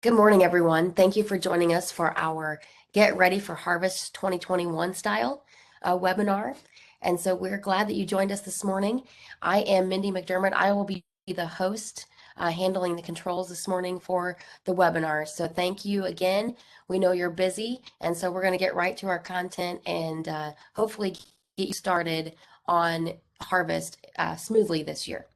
Good morning, everyone. Thank you for joining us for our Get Ready for Harvest 2021 style webinar. And so we're glad that you joined us this morning. I am Mindy McDermott. I will be the host handling the controls this morning for the webinar. So thank you again. We know you're busy, and so we're going to get right to our content and hopefully get you started on harvest smoothly this year.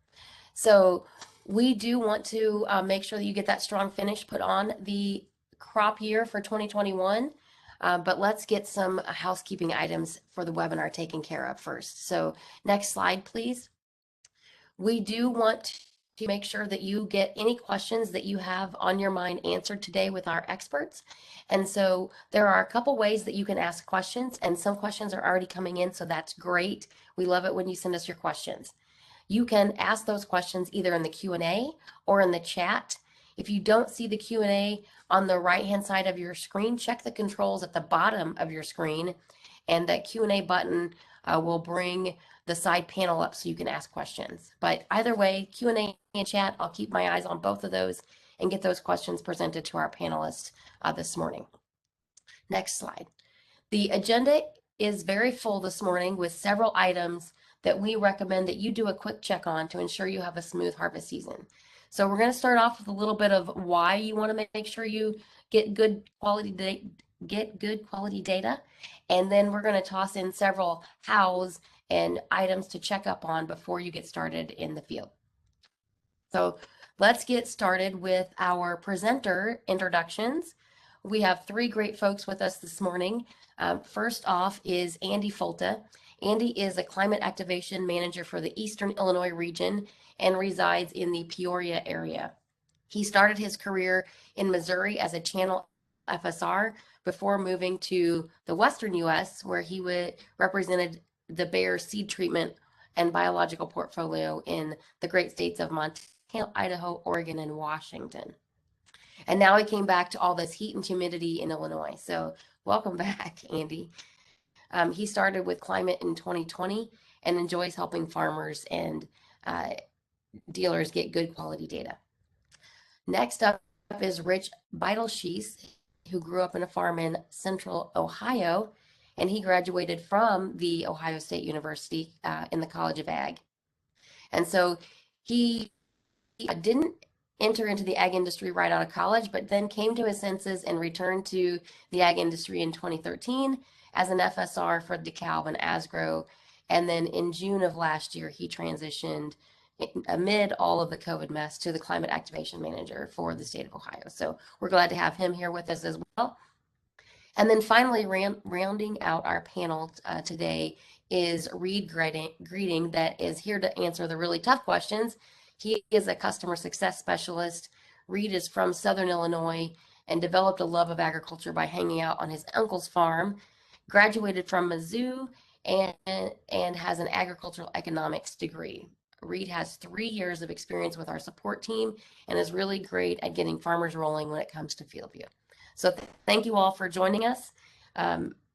So we do want to make sure that you get that strong finish put on the crop year for 2021. But let's get some housekeeping items for the webinar taken care of first. So next slide, please. We do want to make sure that you get any questions that you have on your mind answered today with our experts. And so there are a couple ways that you can ask questions, and some questions are already coming in, so that's great. We love it when you send us your questions. You can ask those questions either in the Q&A or in the chat. If you don't see the Q&A on the right-hand side of your screen, check the controls at the bottom of your screen, and that Q&A button will bring the side panel up so you can ask questions. But either way, Q&A and chat, I'll keep my eyes on both of those and get those questions presented to our panelists this morning. Next slide. The agenda is very full this morning with several items that we recommend that you do a quick check on to ensure you have a smooth harvest season. So we're going to start off with a little bit of why you want to make sure you get good quality data, and then we're going to toss in several hows and items to check up on before you get started in the field. So let's get started with our presenter introductions. We have three great folks with us this morning. First off is Andy Folta. Andy is a climate activation manager for the Eastern Illinois region and resides in the Peoria area. He started his career in Missouri as a channel FSR before moving to the Western U.S., where he represented the Bayer seed treatment and biological portfolio in the great states of Montana, Idaho, Oregon, and Washington. And now he came back to all this heat and humidity in Illinois. So welcome back, Andy. He started with climate in 2020 and enjoys helping farmers and dealers get good quality data. Next up is Rich Beitelshees, who grew up in a farm in central Ohio, and he graduated from the Ohio State University in the College of Ag. And so he didn't enter into the ag industry right out of college, but then came to his senses and returned to the ag industry in 2013 as an FSR for DeKalb and Asgrow. And then in June of last year, he transitioned amid all of the COVID mess to the climate activation manager for the state of Ohio. So we're glad to have him here with us as well. And then finally, rounding out our panel today is Reed Greeting, that is here to answer the really tough questions. He is a customer success specialist. Reed is from Southern Illinois and developed a love of agriculture by hanging out on his uncle's farm, graduated from Mizzou, and has an agricultural economics degree. Reed has 3 years of experience with our support team and is really great at getting farmers rolling when it comes to FieldView. So thank you all for joining us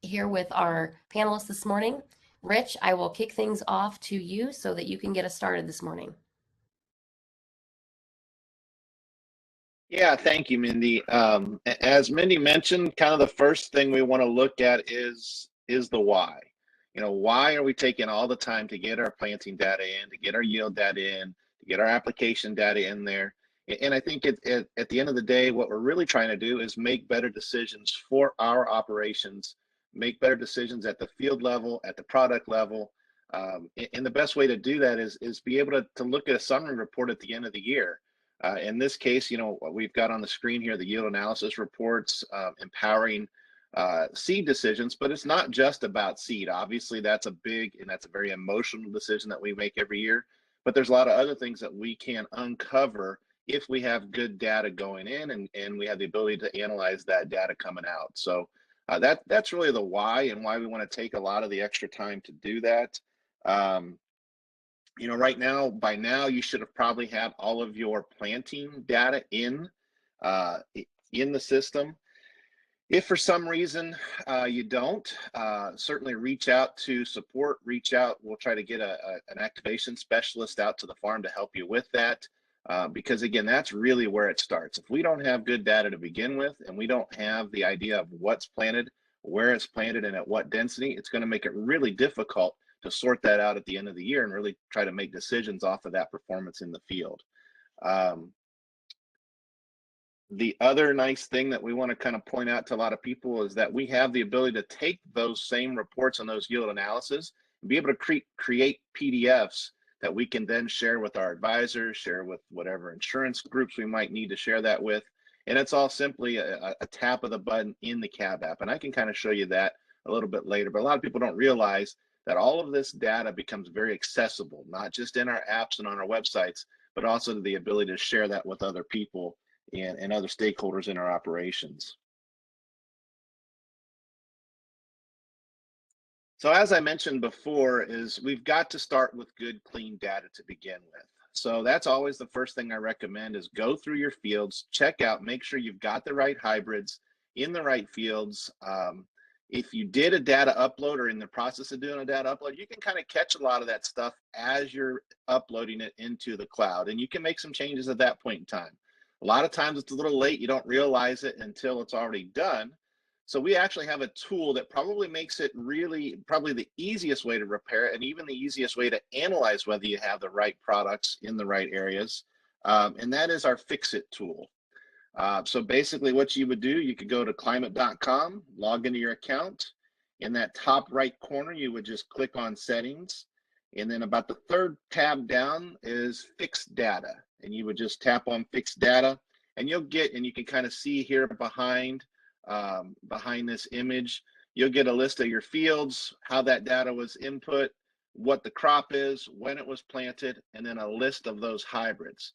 here with our panelists this morning. Rich, I will kick things off to you so that you can get us started this morning. Yeah, thank you, Mindy. As Mindy mentioned, kind of the first thing we want to look at is the why. Why are we taking all the time to get our planting data in, to get our yield data in, to get our application data in there? And I think at the end of the day, what we're really trying to do is make better decisions for our operations, make better decisions at the field level, at the product level. And the best way to do that is be able to look at a summary report at the end of the year. In this case, we've got on the screen here the yield analysis reports, empowering seed decisions, but it's not just about seed. Obviously, that's a very emotional decision that we make every year, but there's a lot of other things that we can uncover if we have good data going in and we have the ability to analyze that data coming out. So that's really the why and why we want to take a lot of the extra time to do that. Right now, by now, you should have probably had all of your planting data in the system. If for some reason you don't, certainly reach out to support, we'll try to get an activation specialist out to the farm to help you with that. because again, that's really where it starts. If we don't have good data to begin with, and we don't have the idea of what's planted, where it's planted, and at what density, it's going to make it really difficult to sort that out at the end of the year and really try to make decisions off of that performance in the field. The other nice thing that we want to kind of point out to a lot of people is that we have the ability to take those same reports and those yield analysis and be able to create PDFs that we can then share with our advisors, share with whatever insurance groups we might need to share that with. And it's all simply a tap of the button in the CAB app. And I can kind of show you that a little bit later, but a lot of people don't realize that all of this data becomes very accessible, not just in our apps and on our websites, but also the ability to share that with other people and other stakeholders in our operations. So as I mentioned before, is we've got to start with good, clean data to begin with. So that's always the first thing I recommend is go through your fields, check out, make sure you've got the right hybrids in the right fields. If you did a data upload or in the process of doing a data upload, you can kind of catch a lot of that stuff as you're uploading it into the cloud, and you can make some changes at that point in time. A lot of times it's a little late. You don't realize it until it's already done. So we actually have a tool that probably makes it probably the easiest way to repair it and even the easiest way to analyze whether you have the right products in the right areas. And that is our Fix It tool. So basically what you would do, you could go to climate.com, log into your account. In that top right corner, you would just click on settings. And then about the third tab down is Fix Data. And you would just tap on Fix Data, and you'll get, and you can kind of see here behind this image, you'll get a list of your fields, how that data was input, what the crop is, when it was planted, and then a list of those hybrids.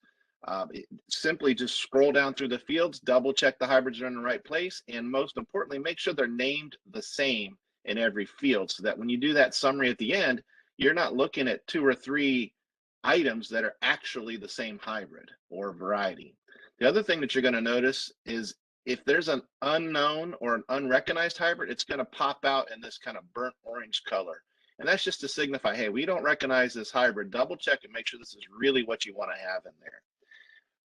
Simply just scroll down through the fields, double check the hybrids are in the right place, and most importantly, make sure they're named the same in every field so that when you do that summary at the end, you're not looking at 2 or 3 items that are actually the same hybrid or variety. The other thing that you're going to notice is if there's an unknown or an unrecognized hybrid, it's going to pop out in this kind of burnt orange color. And that's just to signify, hey, we don't recognize this hybrid. Double check and make sure this is really what you want to have in there.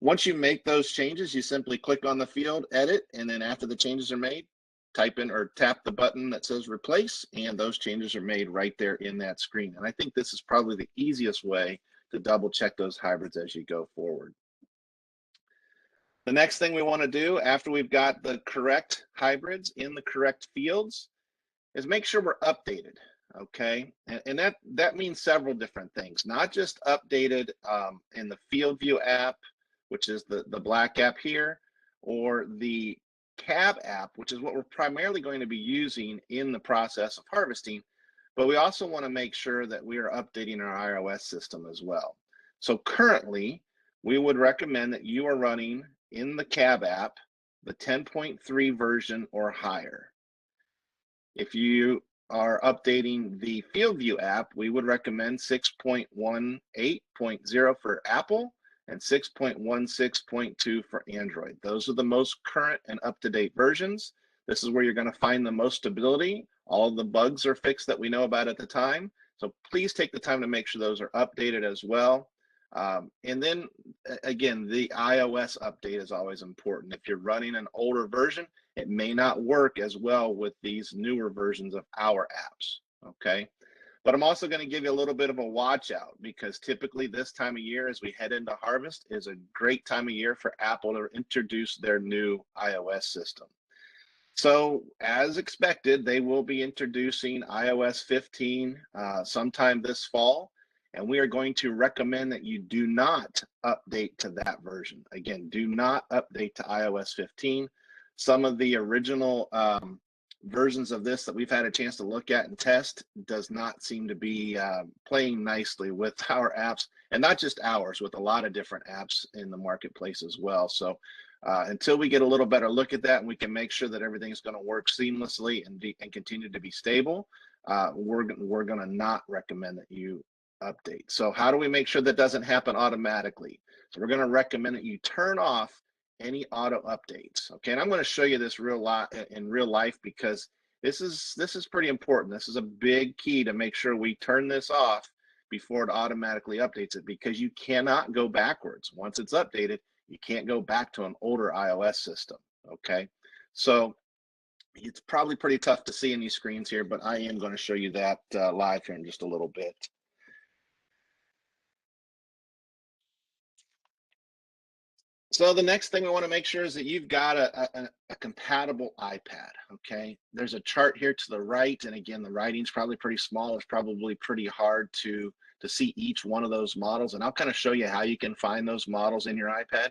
Once you make those changes, you simply click on the field, edit, and then after the changes are made, type in or tap the button that says replace, and those changes are made right there in that screen. And I think this is probably the easiest way to double check those hybrids as you go forward. The next thing we want to do after we've got the correct hybrids in the correct fields is make sure we're updated. Okay, and that means several different things, not just updated in the FieldView app, which is the black app here, or the CAB app, which is what we're primarily going to be using in the process of harvesting, but we also want to make sure that we are updating our iOS system as well. So currently, we would recommend that you are running in the CAB app the 10.3 version or higher. If you are updating the FieldView app, we would recommend 6.18.0 for Apple and 6.16.2 for Android. Those are the most current and up-to-date versions. This is where you're going to find the most stability. All of the bugs are fixed that we know about at the time. So please take the time to make sure those are updated as well. And then again, the iOS update is always important. If you're running an older version, it may not work as well with these newer versions of our apps, okay? But I'm also going to give you a little bit of a watch out because typically this time of year as we head into harvest is a great time of year for Apple to introduce their new iOS system. So as expected, they will be introducing iOS 15 sometime this fall. And we are going to recommend that you do not update to that version. Again, do not update to iOS 15. Some of the original versions of this that we've had a chance to look at and test does not seem to be playing nicely with our apps, and not just ours, with a lot of different apps in the marketplace as well. So until we get a little better look at that and we can make sure that everything's going to work seamlessly and continue to be stable, we're going to not recommend that you update. So how do we make sure that doesn't happen automatically? So we're going to recommend that you turn off any auto updates. Okay, and I'm going to show you this in real life because this is pretty important. This is a big key to make sure we turn this off before it automatically updates it, because you cannot go backwards. Once it's updated, you can't go back to an older iOS system, okay? So it's probably pretty tough to see in these screens here, but I am going to show you that live here in just a little bit. So the next thing we want to make sure is that you've got a compatible iPad, okay? There's a chart here to the right, and again, the writing's probably pretty small. It's probably pretty hard to see each one of those models, and I'll kind of show you how you can find those models in your iPad.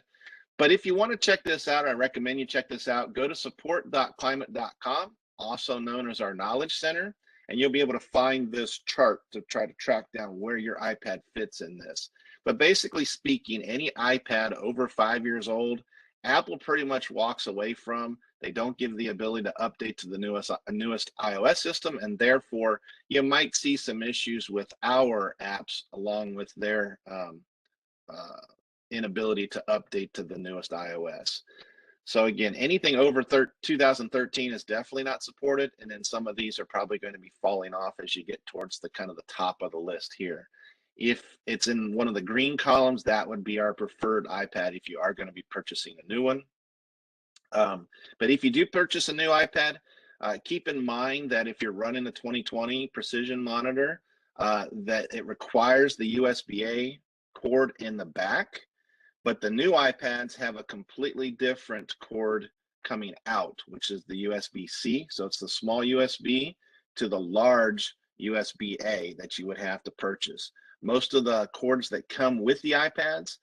But if you want to check this out, I recommend you check this out. Go to support.climate.com, also known as our Knowledge Center, and you'll be able to find this chart to try to track down where your iPad fits in this. But basically speaking, any iPad over 5 years old, Apple pretty much walks away from. They don't give the ability to update to the newest iOS system, and therefore you might see some issues with our apps along with their inability to update to the newest iOS. So again, anything over 2013 is definitely not supported, and then some of these are probably going to be falling off as you get towards the kind of the top of the list here. If it's in one of the green columns, that would be our preferred iPad if you are going to be purchasing a new one. But if you do purchase a new iPad, keep in mind that if you're running the 2020 Precision monitor, that it requires the USB-A cord in the back, but the new iPads have a completely different cord coming out, which is the USB-C. So it's the small USB to the large USB-A that you would have to purchase. Most of the cords that come with the iPads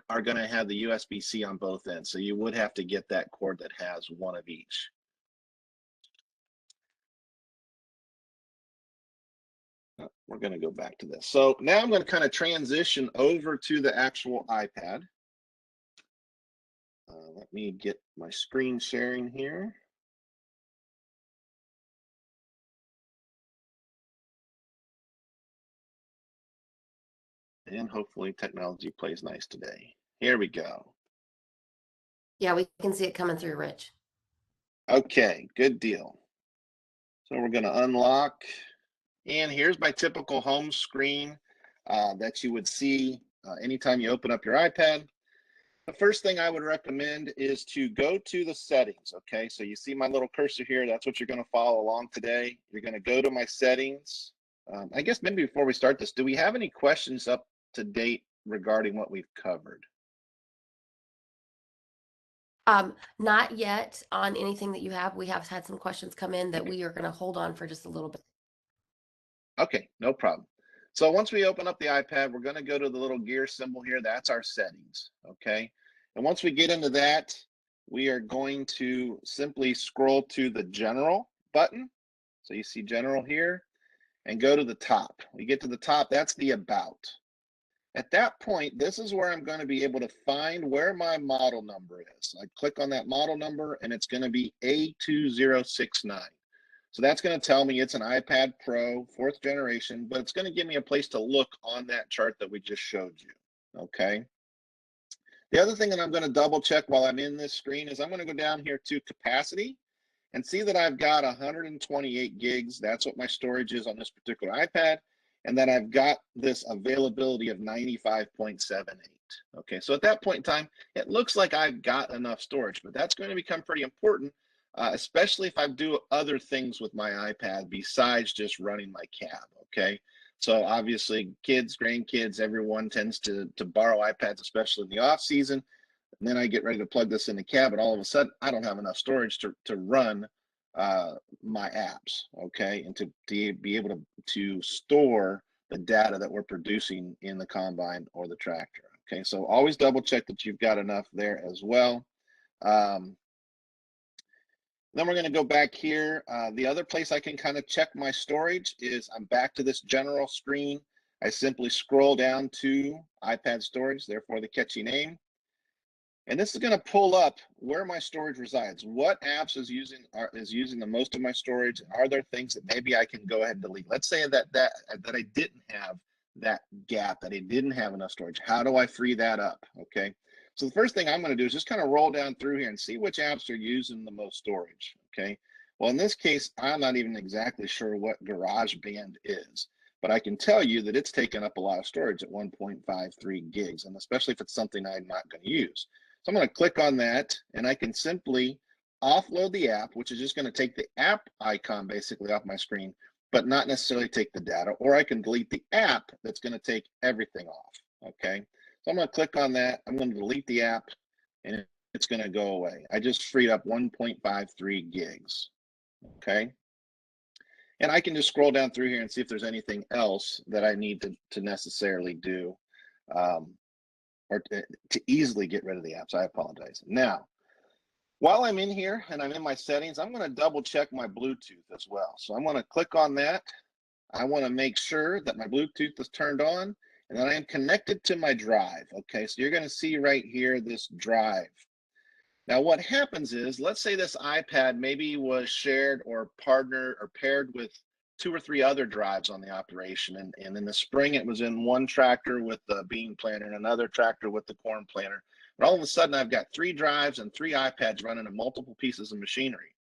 are going to have the USB-C on both ends. So you would have to get that cord that has one of each. We're going to go back to this. So now I'm going to kind of transition over to the actual iPad. Let me get my screen sharing here. And hopefully technology plays nice today. Here we go. Yeah, we can see it coming through, Rich. Okay, good deal. So we're going to unlock, and here's my typical home screen that you would see anytime you open up your iPad. The first thing I would recommend is to go to the settings, okay? So you see my little cursor here, that's what you're going to follow along today. You're going to go to my settings. I guess maybe before we start this, do we have any questions up to date regarding what we've covered? Not yet on anything that you have. We have had some questions come in that we are going to hold on for just a little bit. Okay, no problem. So once we open up the iPad, we're going to go to the little gear symbol here. That's our settings, okay? And once we get into that, we are going to simply scroll to the General button. So you see General here, and go to the top. We get to the top, that's the About. At that point, this is where I'm going to be able to find where my model number is. I click on that model number, and it's going to be A2069. So that's going to tell me it's an iPad Pro 4th generation, but it's going to give me a place to look on that chart that we just showed you, okay? The other thing that I'm going to double check while I'm in this screen is I'm going to go down here to capacity and see that I've got 128 gigs. That's what my storage is on this particular iPad. And then I've got this availability of 95.78. Okay, so at that point in time, it looks like I've got enough storage, but that's going to become pretty important, especially if I do other things with my iPad besides just running my cab, okay? So obviously kids, grandkids, everyone tends to borrow iPads, especially in the off season. And then I get ready to plug this in the cab, and all of a sudden I don't have enough storage to run my apps, okay, and to be able to store the data that we're producing in the combine or the tractor. Okay, so always double check that you've got enough there as well. Then we're going to go back here. The other place I can kind of check my storage is I'm back to this general screen. I simply scroll down to iPad storage, therefore the catchy name. And this is going to pull up where my storage resides. What apps is using the most of my storage? Are there things that maybe I can go ahead and delete? Let's say that I didn't have that gap, that I didn't have enough storage. How do I free that up? Okay. So the first thing I'm going to do is just kind of roll down through here and see which apps are using the most storage. Okay. Well, in this case, I'm not even exactly sure what GarageBand is, but I can tell you that it's taken up a lot of storage at 1.53 gigs, and especially if it's something I'm not going to use. So I'm going to click on that, and I can simply offload the app, which is just going to take the app icon basically off my screen, but not necessarily take the data, or I can delete the app that's going to take everything off, okay? So I'm going to click on that. I'm going to delete the app, and it's going to go away. I just freed up 1.53 gigs, okay? And I can just scroll down through here and see if there's anything else that I need to necessarily do or to easily get rid of the apps. I apologize. Now, while I'm in here and I'm in my settings, I'm going to double check my Bluetooth as well. So I'm going to click on that. I want to make sure that my Bluetooth is turned on and that I am connected to my drive. Okay, so you're going to see right here this drive. Now what happens is, let's say this iPad maybe was shared or partnered or paired with 2 or 3 other drives on the operation, and in the spring it was in one tractor with the bean planter and another tractor with the corn planter. And all of a sudden I've got 3 drives and 3 iPads running in multiple pieces of machinery.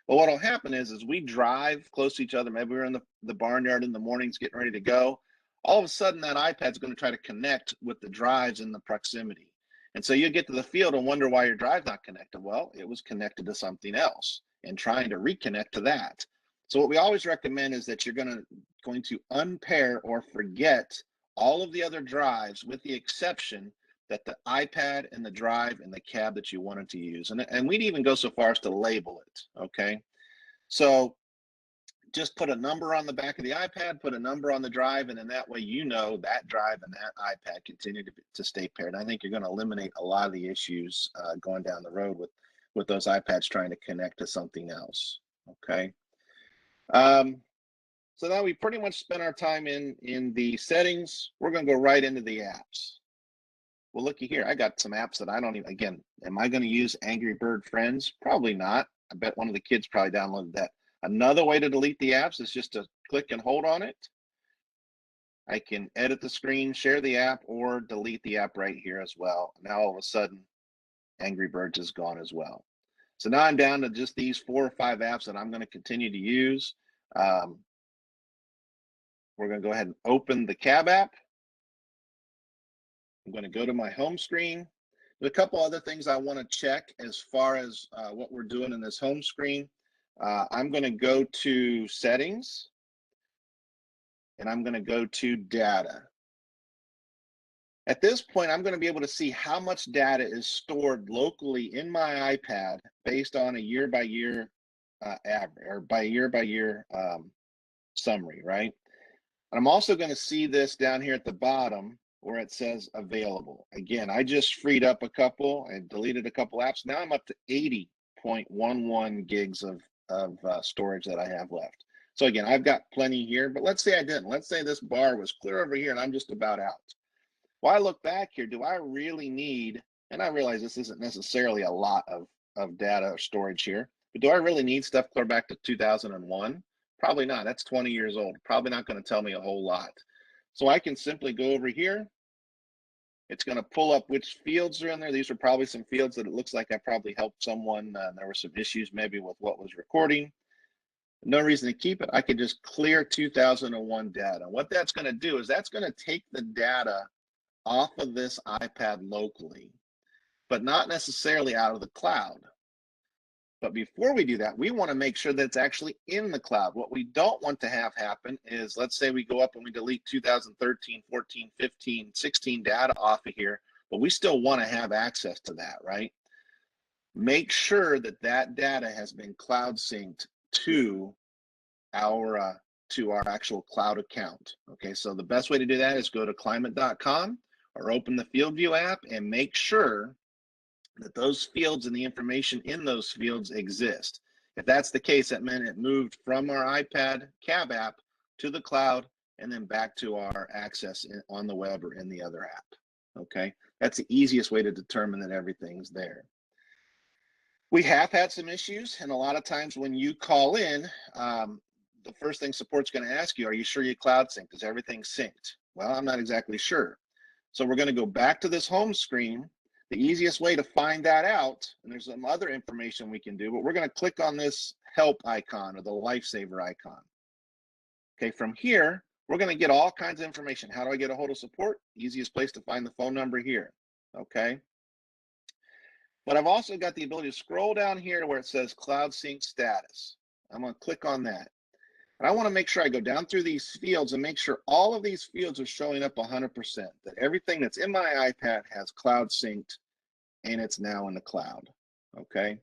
Well, what'll happen is we drive close to each other. Maybe we're in the barnyard in the mornings getting ready to go. All of a sudden that iPad's going to try to connect with the drives in the proximity. And so you get to the field and wonder why your drive's not connected. Well, it was connected to something else and trying to reconnect to that. So what we always recommend is that you're going to unpair or forget all of the other drives with the exception that the iPad and the drive and the cab that you wanted to use. And we'd even go so far as to label it, okay? So just put a number on the back of the iPad, put a number on the drive, and then that way you know that drive and that iPad continue to stay paired. I think you're going to eliminate a lot of the issues going down the road with those iPads trying to connect to something else, okay? So now we pretty much spent our time in the settings. We're going to go right into the apps. Well, looky here, I got some apps that I don't even, again, am I going to use Angry Bird Friends? Probably not. I bet one of the kids probably downloaded that. Another way to delete the apps is just to click and hold on it. I can edit the screen, share the app, or delete the app right here as well. Now all of a sudden, Angry Birds is gone as well. So now I'm down to just these 4 or 5 apps that I'm going to continue to use. We're going to go ahead and open the cab app. I'm going to go to my home screen. There's a couple other things I want to check as far as what we're doing in this home screen. I'm going to go to settings and I'm going to go to data. At this point, I'm going to be able to see how much data is stored locally in my iPad based on a year-by-year average or by year-by-year summary, right? And I'm also going to see this down here at the bottom where it says available. Again, I just freed up a couple and deleted a couple apps. Now I'm up to 80.11 gigs of storage that I have left. So again, I've got plenty here, but let's say I didn't. Let's say this bar was clear over here and I'm just about out. Well, I look back here, do I really need, and I realize this isn't necessarily a lot of data or storage here, but do I really need stuff clear back to 2001? Probably not. That's 20 years old. Probably not going to tell me a whole lot. So I can simply go over here. It's going to pull up which fields are in there. These are probably some fields that it looks like I probably helped someone. There were some issues maybe with what was recording. No reason to keep it. I could just clear 2001 data. What that's going to do is that's going to take the data off of this iPad locally, but not necessarily out of the cloud. But before we do that, we want to make sure that it's actually in the cloud. What we don't want to have happen is, let's say we go up and we delete 2013, 14, 15, 16 data off of here, but we still want to have access to that, right? Make sure that that data has been cloud synced to our actual cloud account. Okay, so the best way to do that is go to climate.com or open the FieldView app and make sure that those fields and the information in those fields exist. If that's the case, that meant it moved from our iPad cab app to the cloud and then back to our access on the web or in the other app. Okay, that's the easiest way to determine that everything's there. We have had some issues, and a lot of times when you call in, the first thing support's going to ask you, are you sure you cloud synced? Is everything synced? Well, I'm not exactly sure. So we're going to go back to this home screen. The easiest way to find that out, and there's some other information we can do, but we're going to click on this help icon or the lifesaver icon. Okay, from here, We're going to get all kinds of information. How do I get a hold of support? Easiest place to find the phone number here. Okay. But I've also got the ability to scroll down here to where it says Cloud Sync Status. I'm going to click on that. And I want to make sure I go down through these fields and make sure all of these fields are showing up 100%, that everything that's in my iPad has cloud synced and it's now in the cloud. Okay.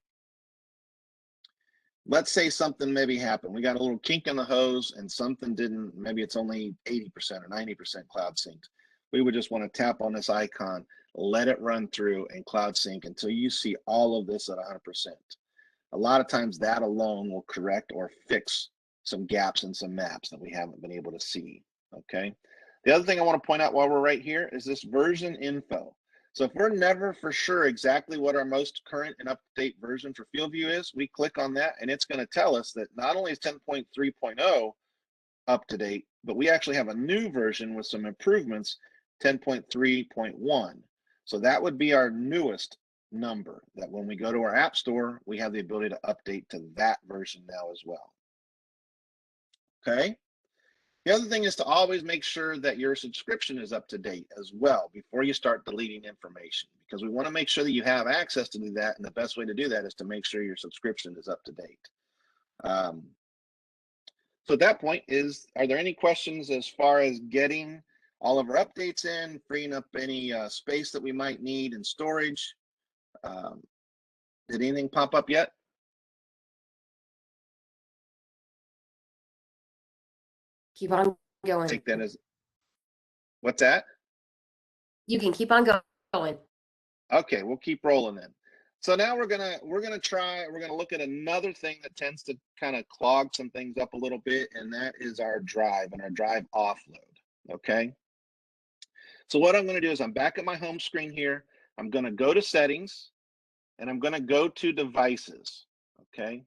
Let's say something maybe happened. We got a little kink in the hose and something didn't, maybe it's only 80% or 90% cloud synced. We would just want to tap on this icon, let it run through and cloud sync until you see all of this at 100%. A lot of times that alone will correct or fix some gaps in some maps that we haven't been able to see. Okay. The other thing I want to point out while we're right here is this version info. So if we're never for sure exactly what our most current and up-to-date version for FieldView is, we click on that and it's going to tell us that not only is 10.3.0 up to date, but we actually have a new version with some improvements, 10.3.1. So that would be our newest number, that when we go to our app store, we have the ability to update to that version now as well. Okay. The other thing is to always make sure that your subscription is up to date as well before you start deleting information, because we want to make sure that you have access to do that. And the best way to do that is to make sure your subscription is up to date. So at that point are there any questions as far as getting all of our updates in, freeing up any space that we might need in storage? Did anything pop up yet? Keep on going. Take that as, what's that? You can keep on going. Okay, we'll keep rolling then. So now we're gonna look at another thing that tends to kind of clog some things up a little bit, and that is our drive and our drive offload. Okay. So what I'm gonna do is I'm back at my home screen here. I'm gonna go to settings and I'm gonna go to devices. Okay.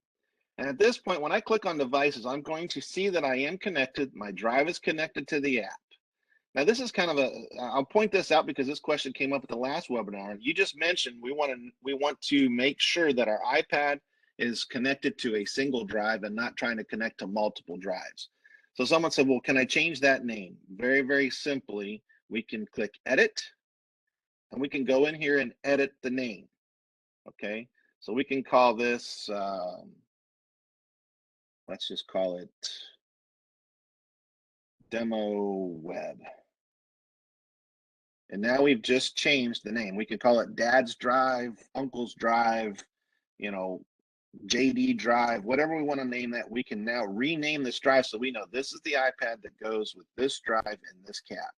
And at this point, when I click on devices, I'm going to see that I am connected. My drive is connected to the app. Now, this is kind of I'll point this out because this question came up at the last webinar. You just mentioned we want to make sure that our iPad is connected to a single drive and not trying to connect to multiple drives. So someone said, well, can I change that name? Very, very simply, we can click edit and we can go in here and edit the name. Okay, so we can call this, let's just call it Demo Web. And now we've just changed the name. We can call it Dad's Drive, Uncle's Drive, you know, JD Drive, whatever we want to name that. We can now rename this drive so we know this is the iPad that goes with this drive and this cap.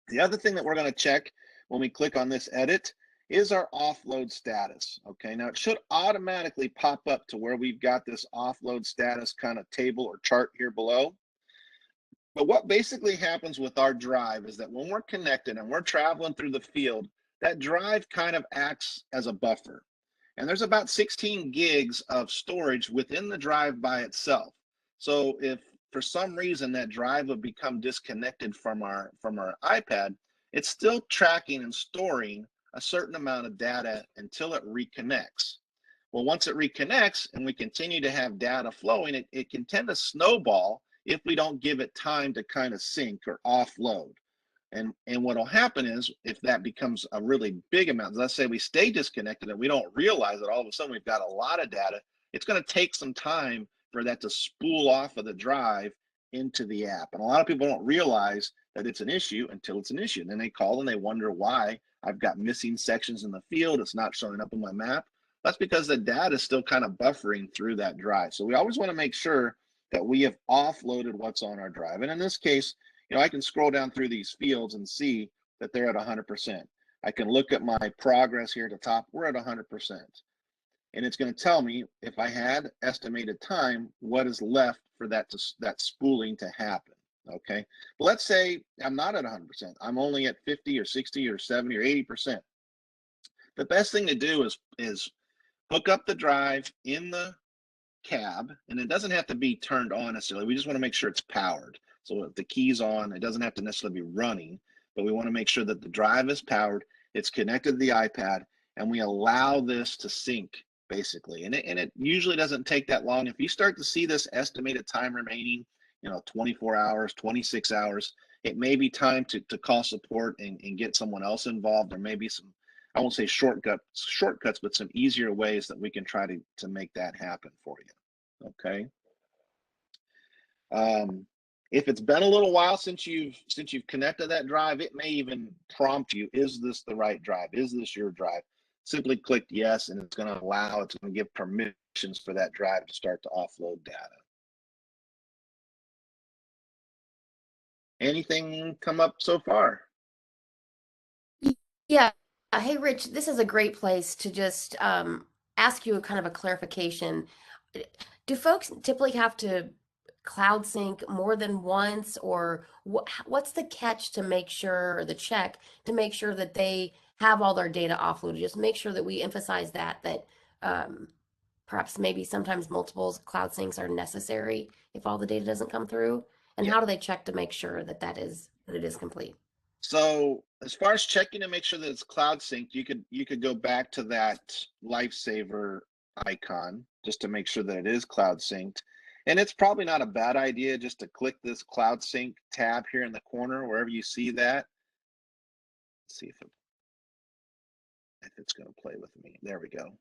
The other thing that we're going to check when we click on this edit is our offload status. Okay, now it should automatically pop up to where we've got this offload status kind of table or chart here below. But what basically happens with our drive is that when we're connected and we're traveling through the field, that drive kind of acts as a buffer. And there's about 16 gigs of storage within the drive by itself. So if for some reason that drive would become disconnected from our iPad, it's still tracking and storing a certain amount of data until it reconnects. Well, once it reconnects and we continue to have data flowing, it can tend to snowball if we don't give it time to kind of sync or offload. And what will happen is if that becomes a really big amount, let's say we stay disconnected and we don't realize that all of a sudden we've got a lot of data, it's going to take some time for that to spool off of the drive into the app. And a lot of people don't realize that it's an issue until it's an issue. And then they call and they wonder why I've got missing sections in the field. It's not showing up on my map. That's because the data is still kind of buffering through that drive. So we always want to make sure that we have offloaded what's on our drive. And in this case, you know, I can scroll down through these fields and see that they're at 100%. I can look at my progress here at the top. We're at 100%. And it's going to tell me if I had estimated time, what is left for that spooling to happen. Okay. But let's say I'm not at 100%. I'm only at 50 or 60 or 70 or 80%. The best thing to do is hook up the drive in the cab, and it doesn't have to be turned on necessarily. We just want to make sure it's powered. So if the key's on, it doesn't have to necessarily be running, but we want to make sure that the drive is powered, it's connected to the iPad, and we allow this to sync basically. And it usually doesn't take that long. If you start to see this estimated time remaining, 24 hours, 26 hours, it may be time to call support and get someone else involved. There may be some, I won't say shortcuts, but some easier ways that we can try to make that happen for you. Okay. If it's been a little while since you've connected that drive, it may even prompt you, is this the right drive? Is this your drive? Simply click yes, and it's going to give permissions for that drive to start to offload data. Anything come up so far? Yeah. Hey, Rich, this is a great place to just ask you a kind of a clarification. Do folks typically have to cloud sync more than once, or what's the catch to make sure, or the check to make sure that they have all their data offloaded? Just make sure that we emphasize that um, perhaps maybe sometimes multiple cloud syncs are necessary if all the data doesn't come through. And Yeah. how do they check to make sure that it is complete? So as far as checking to make sure that it's cloud synced, you could go back to that lifesaver icon just to make sure that it is cloud synced. And it's probably not a bad idea just to click this cloud sync tab here in the corner, wherever you see that. Let's see if it's going to play with me. There we go.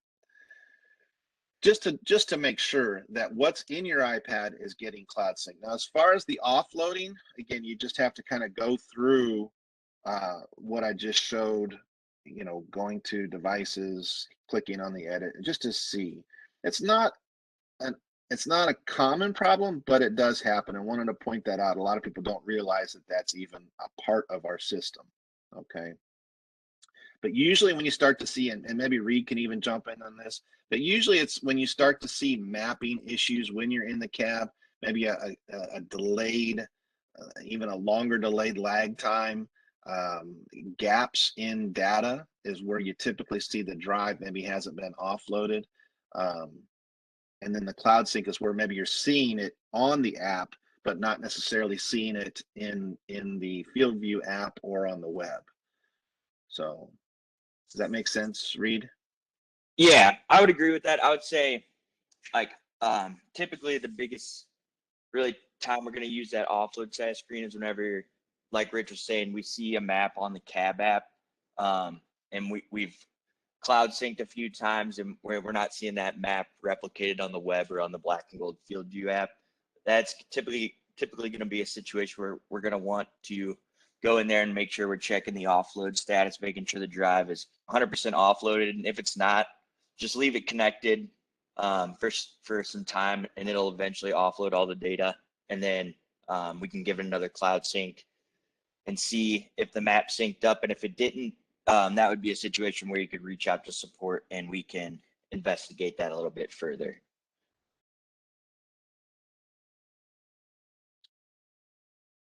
Just to make sure that what's in your iPad is getting cloud sync. Now, as far as the offloading, again, you just have to kind of go through what I just showed, going to devices, clicking on the edit, just to see. It's not a common problem, but it does happen. I wanted to point that out. A lot of people don't realize that that's even a part of our system. Okay. But usually when you start to see, and maybe Reed can even jump in on this, but usually it's when you start to see mapping issues when you're in the cab, maybe a delayed, even a longer delayed lag time, gaps in data is where you typically see the drive maybe hasn't been offloaded. And then the cloud sync is where maybe you're seeing it on the app, but not necessarily seeing it in the FieldView app or on the web. So does that make sense, Reed? Yeah, I would agree with that. I would say, like, typically the biggest really time we're going to use that offload side screen is whenever, like Rich was saying, we see a map on the cab app, and we've cloud synced a few times, and where we're not seeing that map replicated on the web or on the black and gold FieldView app. That's typically going to be a situation where we're going to want to go in there and make sure we're checking the offload status, making sure the drive is 100% offloaded. And if it's not, just leave it connected for some time, and it'll eventually offload all the data. And then we can give it another cloud sync and see if the map synced up. And if it didn't, that would be a situation where you could reach out to support and we can investigate that a little bit further.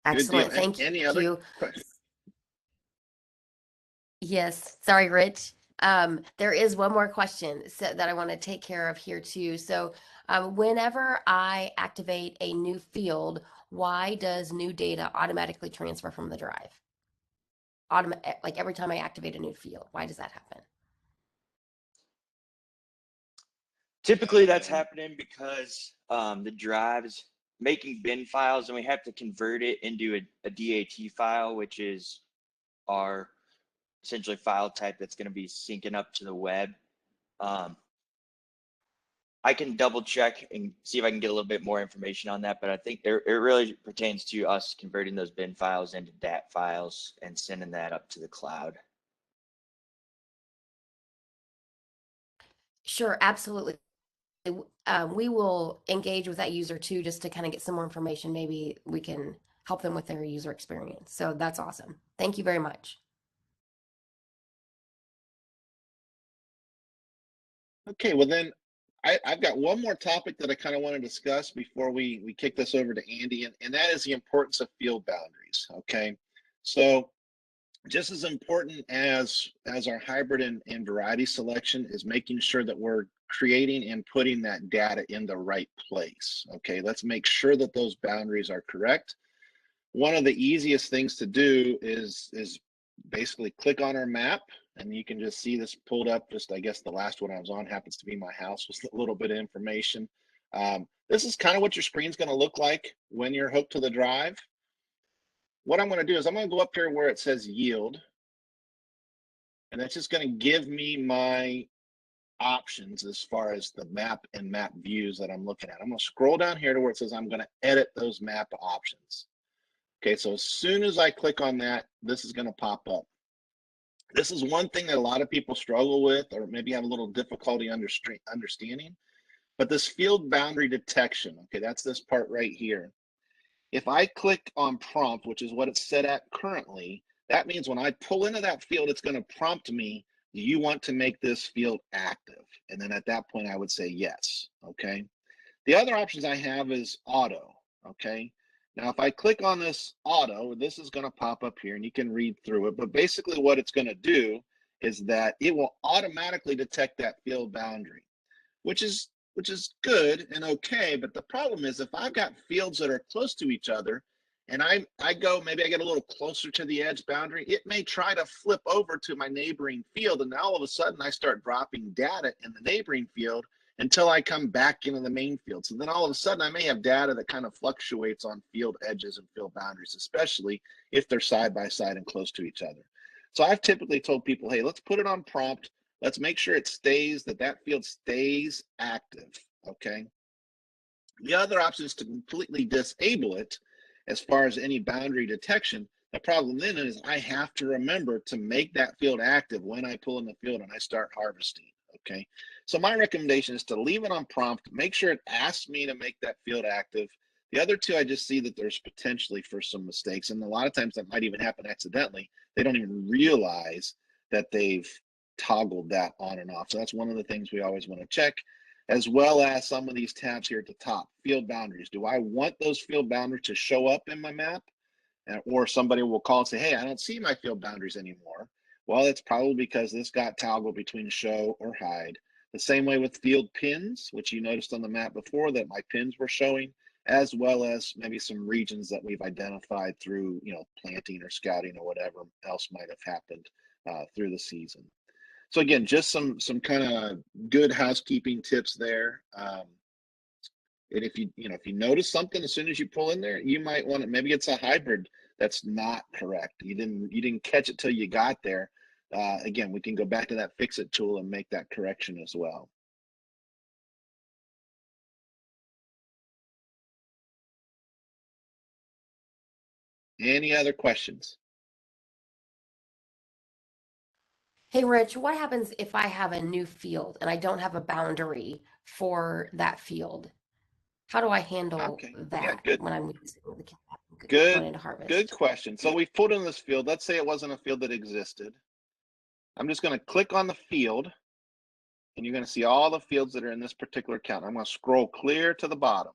Excellent. Thank Any you. other questions? Yes. Sorry, Rich. There is one more question that I want to take care of here too. So, whenever I activate a new field, why does new data automatically transfer from the drive? Like every time I activate a new field, why does that happen? Typically that's happening because the drive is making bin files, and we have to convert it into a DAT file, which is our essentially file type that's going to be syncing up to the web. I can double check and see if I can get a little bit more information on that, but I think it really pertains to us converting those bin files into DAT files and sending that up to the cloud. Sure, absolutely. We will engage with that user too, just to kind of get some more information. Maybe we can help them with their user experience. So that's awesome. Thank you very much. Okay, well then I've got one more topic that I kind of want to discuss before we kick this over to Andy, and that is the importance of field boundaries. Okay, so just as important as our hybrid and variety selection is making sure that we're creating and putting that data in the right place. Okay, let's make sure that those boundaries are correct. One of the easiest things to do is basically click on our map, and you can just see this pulled up. Just, I guess the last one I was on happens to be my house with a little bit of information. This is kind of what your screen's going to look like when you're hooked to the drive. What I'm going to do is I'm going to go up here where it says yield, and that's just going to give me my options as far as the map and map views that I'm looking at. I'm going to scroll down here to where it says I'm going to edit those map options. Okay, so as soon as I click on that, this is going to pop up. This is one thing that a lot of people struggle with or maybe have a little difficulty understanding, but this field boundary detection, okay, that's this part right here. If I click on prompt, which is what it's set at currently, that means when I pull into that field, it's going to prompt me, do you want to make this field active? And then at that point, I would say yes, okay? The other options I have is auto, okay? Now, if I click on this auto, this is going to pop up here and you can read through it. But basically what it's going to do is that it will automatically detect that field boundary, which is good and okay. But the problem is if I've got fields that are close to each other and I go, maybe I get a little closer to the edge boundary, it may try to flip over to my neighboring field. And now all of a sudden I start dropping data in the neighboring field until I come back into the main field. So then all of a sudden I may have data that kind of fluctuates on field edges and field boundaries, especially if they're side by side and close to each other. So I've typically told people, hey, let's put it on prompt. Let's make sure it stays, that field stays active, okay? The other option is to completely disable it as far as any boundary detection. The problem then is I have to remember to make that field active when I pull in the field and I start harvesting, okay? So my recommendation is to leave it on prompt, make sure it asks me to make that field active. The other two, I just see that there's potentially for some mistakes. And a lot of times that might even happen accidentally. They don't even realize that they've toggled that on and off. So that's one of the things we always want to check, as well as some of these tabs here at the top. Field boundaries. Do I want those field boundaries to show up in my map? Or somebody will call and say, hey, I don't see my field boundaries anymore. Well, it's probably because this got toggled between show or hide. The same way with field pins, which you noticed on the map before that my pins were showing, as well as maybe some regions that we've identified through, planting or scouting or whatever else might have happened through the season. So again, just some kind of good housekeeping tips there. And if you notice something as soon as you pull in there, you might want to, maybe it's a hybrid that's not correct. You didn't catch it till you got there. Again, we can go back to that fix it tool and make that correction as well. Any other questions? Hey, Rich, what happens if I have a new field and I don't have a boundary for that field? How do I handle Okay. Yeah, that good. when I'm using the cat going into Good harvest? question. So we put in this field. Let's say it wasn't a field that existed. I'm just going to click on the field, and you're going to see all the fields that are in this particular count. I'm going to scroll clear to the bottom,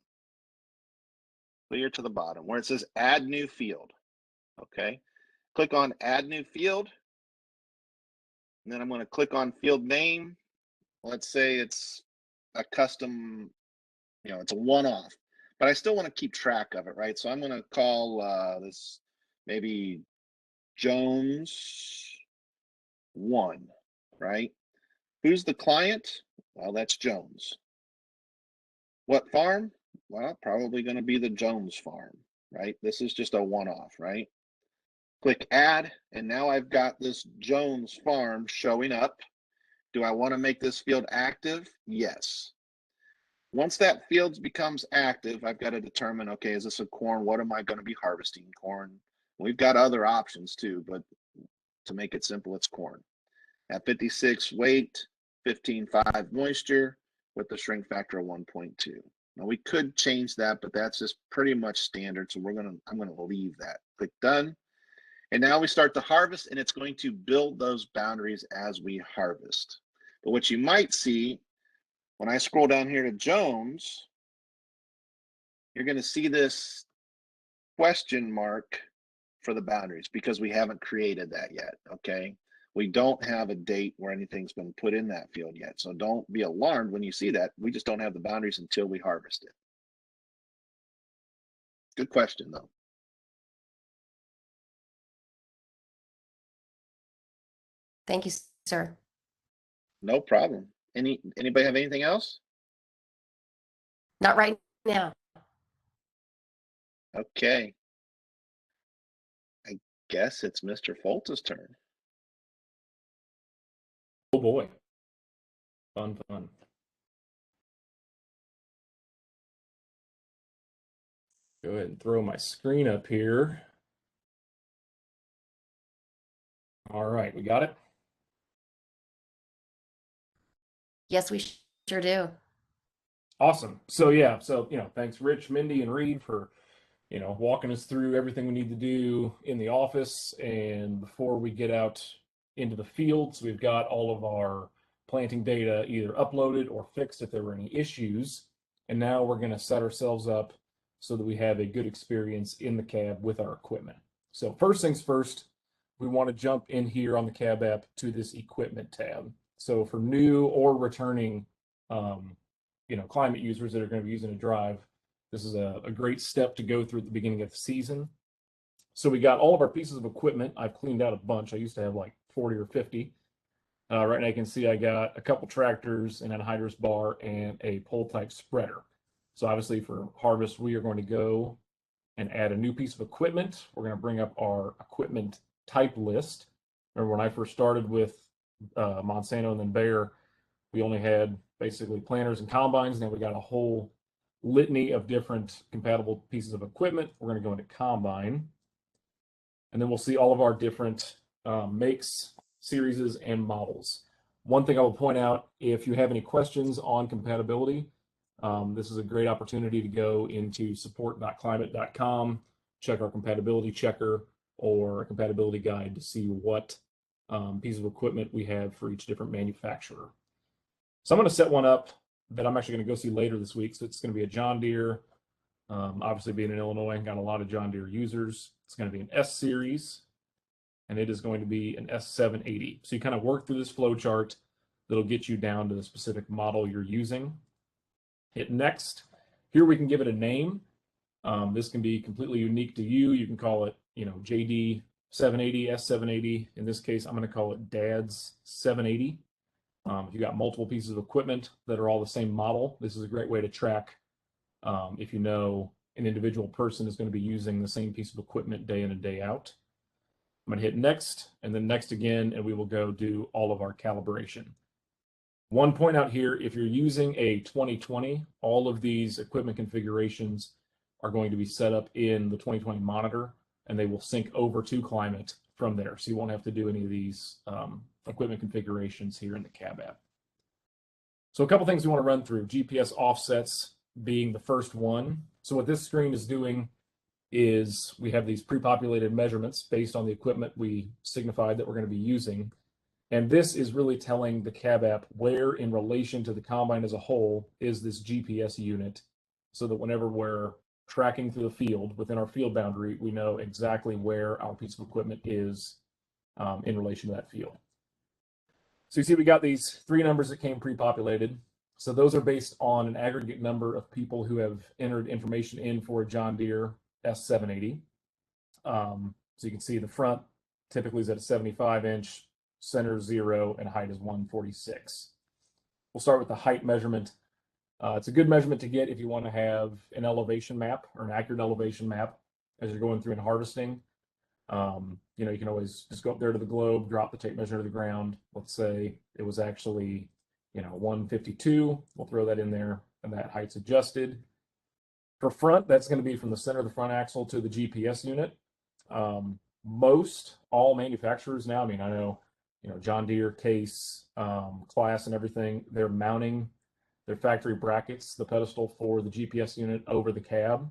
where it says add new field. Okay. Click on add new field. And then I'm going to click on field name. Let's say it's a custom, it's a one-off, but I still want to keep track of it, right? So I'm going to call this maybe Jones 1, right? Who's the client? Well, that's Jones. What farm? Well, probably going to be the Jones farm, right? This is just a one-off, right? Click add, and now I've got this Jones farm showing up. Do I want to make this field active? Yes. Once that field becomes active, I've got to determine, okay, is this a corn? What am I going to be harvesting? Corn. We've got other options too, but to make it simple, it's corn. At 56 weight, 15.5 moisture with the shrink factor of 1.2. Now we could change that, but that's just pretty much standard. So I'm going to leave that. Click done. And now we start to harvest, and it's going to build those boundaries as we harvest. But what you might see when I scroll down here to Jones, you're going to see this question mark for the boundaries because we haven't created that yet, okay? We don't have a date where anything's been put in that field yet. So don't be alarmed when you see that. We just don't have the boundaries until we harvest it. Good question, though. Thank you, sir. No problem. Anybody have anything else? Not right now. Okay. I guess it's Mr. Foltz's turn. Oh boy. Fun, fun. Go ahead and throw my screen up here. All right, we got it. Yes, we sure do. Awesome. So yeah, thanks Rich, Mindy, and Reed for, walking us through everything we need to do in the office. And before we get out into the fields, we've got all of our planting data either uploaded or fixed if there were any issues. And now we're going to set ourselves up so that we have a good experience in the cab with our equipment. So first things first, we want to jump in here on the cab app to this equipment tab. So for new or returning climate users that are going to be using a drive, this is a great step to go through at the beginning of the season. So we got all of our pieces of equipment. I've cleaned out a bunch. I used to have like 40 or 50. Right now you can see I got a couple tractors and a hydrous bar and a pole type spreader. So obviously for harvest, we are going to go and add a new piece of equipment. We're going to bring up our equipment type list. Remember when I first started with Monsanto and then Bayer, we only had basically planters and combines. Now we got a whole litany of different compatible pieces of equipment. We're going to go into combine, and then we'll see all of our different makes, series, and models. One thing I will point out, if you have any questions on compatibility, this is a great opportunity to go into support.climate.com, check our compatibility checker or a compatibility guide to see what piece of equipment we have for each different manufacturer. So I'm going to set one up that I'm actually going to go see later this week. So it's going to be a John Deere. Obviously, being in Illinois, got a lot of John Deere users. It's going to be an S series, and it is going to be an S780. So you kind of work through this flow chart that'll get you down to the specific model you're using. Hit next. Here we can give it a name. This can be completely unique to you. You can call it, JD 780, S780. In this case, I'm going to call it Dad's 780. If you got multiple pieces of equipment that are all the same model, this is a great way to track if you know an individual person is going to be using the same piece of equipment day in and day out. I'm going to hit next and then next again, and we will go do all of our calibration. One point out here, if you're using a 2020, all of these equipment configurations are going to be set up in the 2020 monitor, and they will sync over to climate from there. So you won't have to do any of these equipment configurations here in the cab app. So a couple things we want to run through, GPS offsets being the first one. So what this screen is doing is we have these pre-populated measurements based on the equipment we signified that we're going to be using. And this is really telling the cab app where in relation to the combine as a whole is this GPS unit, so that whenever we're tracking through the field within our field boundary, we know exactly where our piece of equipment is in relation to that field. So you see we got these three numbers that came pre-populated. So those are based on an aggregate number of people who have entered information in for a John Deere S780. So you can see the front typically is at a 75-inch, center 0, and height is 146. We'll start with the height measurement. It's a good measurement to get if you want to have an elevation map or an accurate elevation map as you're going through and harvesting. You can always just go up there to the globe, drop the tape measure to the ground. Let's say it was actually, 152. We'll throw that in there, and that height's adjusted. For front, that's going to be from the center of the front axle to the GPS unit. Most all manufacturers now, I know, John Deere, Case, Class, and everything, they're mounting their factory brackets, the pedestal for the GPS unit over the cab.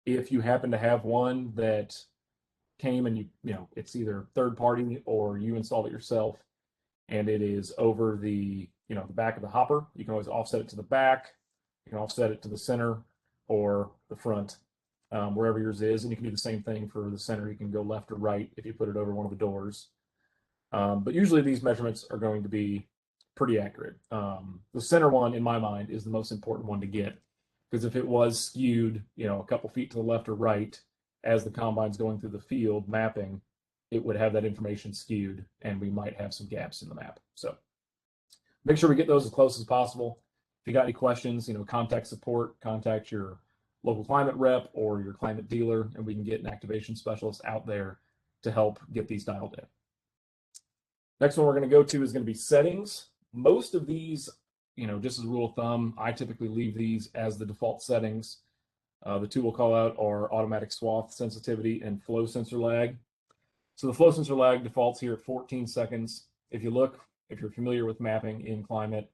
If you happen to have one that came and it's either third party or you installed it yourself, and it is over the the back of the hopper, you can always offset it to the back. You can offset it to the center or the front, wherever yours is, and you can do the same thing for the center. You can go left or right if you put it over one of the doors. But usually these measurements are going to be pretty accurate. The center one, in my mind, is the most important one to get, because if it was skewed, a couple feet to the left or right as the combine's going through the field mapping, it would have that information skewed, and we might have some gaps in the map. So make sure we get those as close as possible. If you got any questions, contact support, contact your local climate rep or your climate dealer, and we can get an activation specialist out there to help get these dialed in. Next one we're going to go to is going to be settings. Most of these, just as a rule of thumb, I typically leave these as the default settings. The two we'll call out are automatic swath sensitivity and flow sensor lag. So the flow sensor lag defaults here at 14 seconds. If you're familiar with mapping in climate,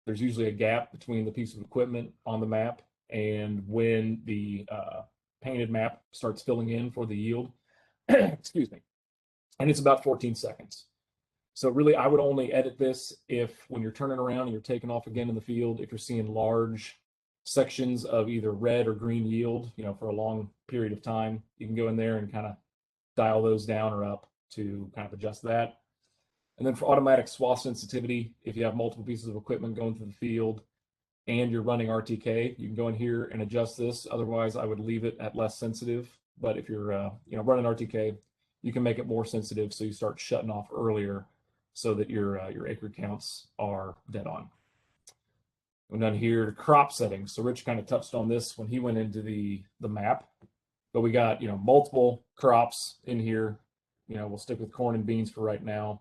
there's usually a gap between the piece of equipment on the map and when the painted map starts filling in for the yield. Excuse me. And it's about 14 seconds. So really, I would only edit this if when you're turning around and you're taking off again in the field, if you're seeing large sections of either red or green yield, for a long period of time, you can go in there and kind of dial those down or up to kind of adjust that. And then for automatic swath sensitivity, if you have multiple pieces of equipment going through the field and you're running RTK, you can go in here and adjust this. Otherwise, I would leave it at less sensitive. But if you're running RTK, you can make it more sensitive so you start shutting off earlier so that your acre counts are dead on. We're done here, crop settings. So Rich kind of touched on this when he went into the map, but we got multiple crops in here. We'll stick with corn and beans for right now.